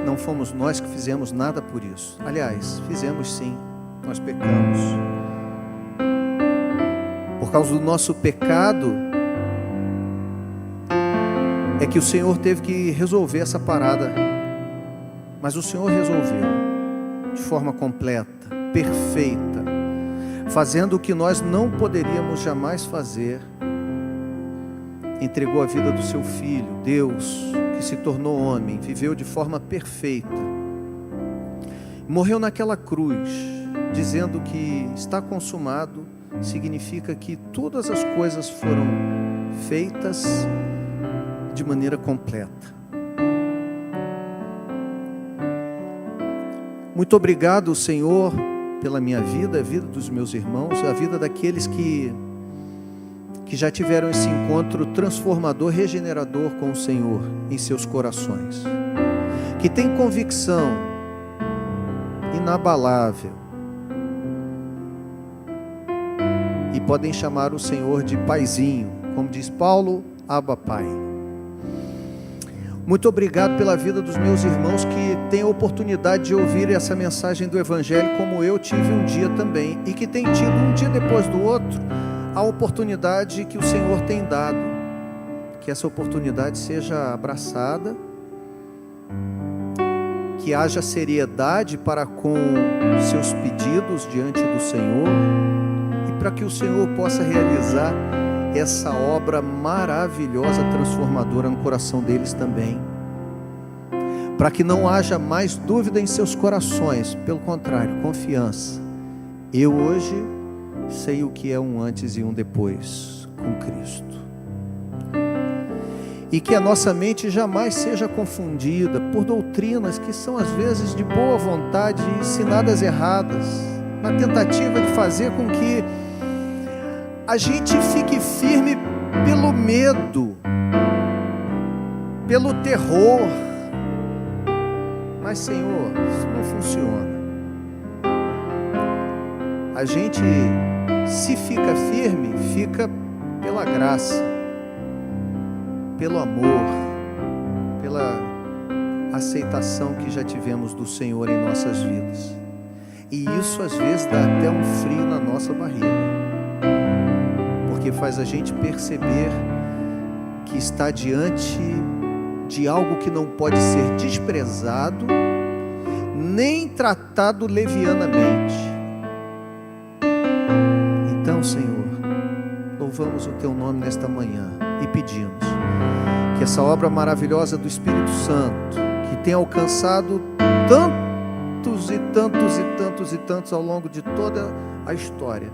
Não fomos nós que fizemos nada por isso. Aliás, fizemos sim, nós pecamos. Por causa do nosso pecado, é que o Senhor teve que resolver essa parada. Mas o Senhor resolveu de forma completa, perfeita, fazendo o que nós não poderíamos jamais fazer. Entregou a vida do seu Filho, Deus, que se tornou homem, viveu de forma perfeita, morreu naquela cruz, dizendo que está consumado, significa que todas as coisas foram feitas de maneira completa. Muito obrigado, Senhor, pela minha vida, a vida dos meus irmãos, a vida daqueles que já tiveram esse encontro transformador, regenerador com o Senhor em seus corações, que tem convicção inabalável e podem chamar o Senhor de Paizinho, como diz Paulo, Abba Pai. Muito obrigado pela vida dos meus irmãos que têm a oportunidade de ouvir essa mensagem do Evangelho, como eu tive um dia também, e que tem tido um dia depois do outro a oportunidade que o Senhor tem dado. Que essa oportunidade seja abraçada, que haja seriedade para com seus pedidos diante do Senhor, e para que o Senhor possa realizar essa obra maravilhosa, transformadora no coração deles também, para que não haja mais dúvida em seus corações, pelo contrário, confiança. Eu hoje sei o que é um antes e um depois com Cristo, e que a nossa mente jamais seja confundida por doutrinas que são às vezes de boa vontade, ensinadas erradas, na tentativa de fazer com que a gente fique firme pelo medo, pelo terror. Mas, Senhor, isso não funciona. A gente, se fica firme, fica pela graça, pelo amor, pela aceitação que já tivemos do Senhor em nossas vidas. E isso às vezes dá até um frio na nossa barriga, porque faz a gente perceber que está diante de algo que não pode ser desprezado, nem tratado levianamente. Então, Senhor, louvamos o Teu nome nesta manhã e pedimos que essa obra maravilhosa do Espírito Santo, que tem alcançado tantos e tantos e tantos e tantos ao longo de toda a história,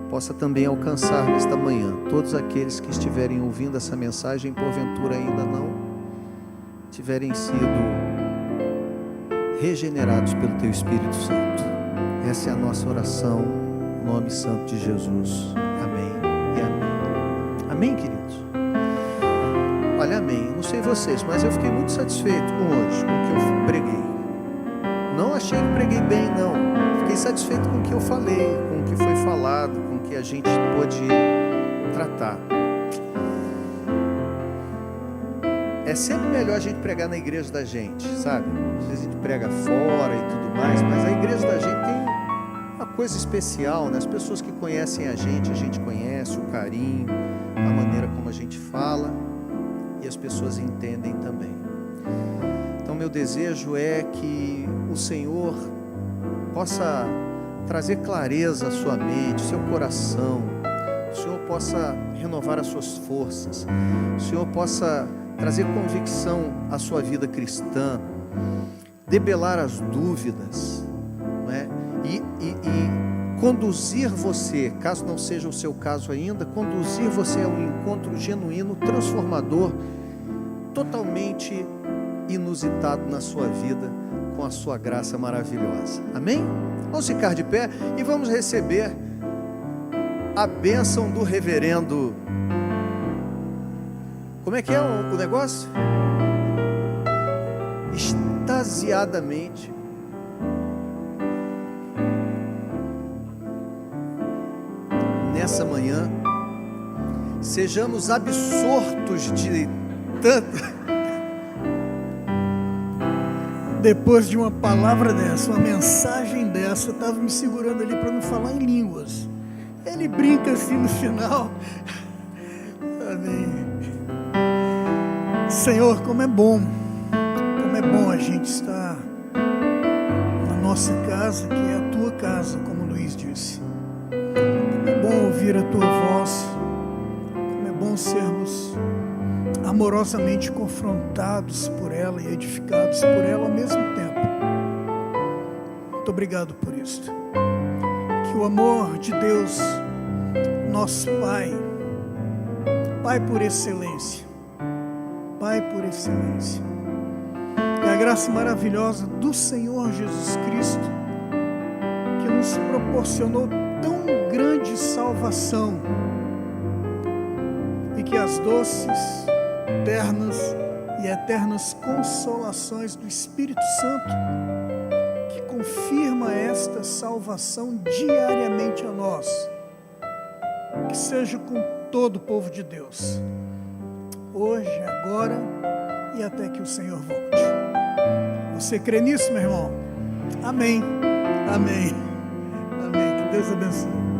possa também alcançar nesta manhã todos aqueles que estiverem ouvindo essa mensagem, porventura ainda não tiverem sido regenerados pelo Teu Espírito Santo. Essa é a nossa oração, no nome santo de Jesus. Amém e amém. Amém, queridos? Olha, amém. Não sei vocês, mas eu fiquei muito satisfeito com hoje, com o que eu preguei. Não achei que preguei bem, não. Fiquei satisfeito com o que eu falei, com o que foi falado, com o que a gente pôde tratar. É sempre melhor a gente pregar na igreja da gente, sabe? Às vezes a gente prega fora e tudo mais, mas a igreja da gente tem uma coisa especial, né? As pessoas que conhecem a gente conhece, o carinho, a maneira como a gente fala, e as pessoas entendem também. Então, meu desejo é que o Senhor possa trazer clareza à sua mente, ao seu coração, o Senhor possa renovar as suas forças, o Senhor possa trazer convicção à sua vida cristã, debelar as dúvidas, não é? E conduzir você, caso não seja o seu caso ainda, conduzir você a um encontro genuíno, transformador, totalmente inusitado na sua vida, com a sua graça maravilhosa. Amém? Vamos ficar de pé e vamos receber a bênção do reverendo. Como é que é o negócio? Extasiadamente. nessa manhã sejamos absortos de tanto. Depois de uma palavra dessa, uma mensagem dessa, eu estava me segurando ali para não falar em línguas. Ele brinca assim no final. Amém. Senhor, como é bom a gente estar na nossa casa, que é a tua casa, como o Luiz disse. Como é bom ouvir a tua voz, como é bom sermos amorosamente confrontados por ela e edificados por ela ao mesmo tempo. Muito obrigado por isso. Que o amor de Deus, nosso Pai por excelência, e a graça maravilhosa do Senhor Jesus Cristo, que nos proporcionou tão grande salvação, e que as doces, ternas e eternas consolações do Espírito Santo, que confirma esta salvação diariamente a nós, que seja com todo o povo de Deus, hoje, agora e até que o Senhor volte. Você crê nisso, meu irmão? Amém. Amém. Amém. Que Deus abençoe.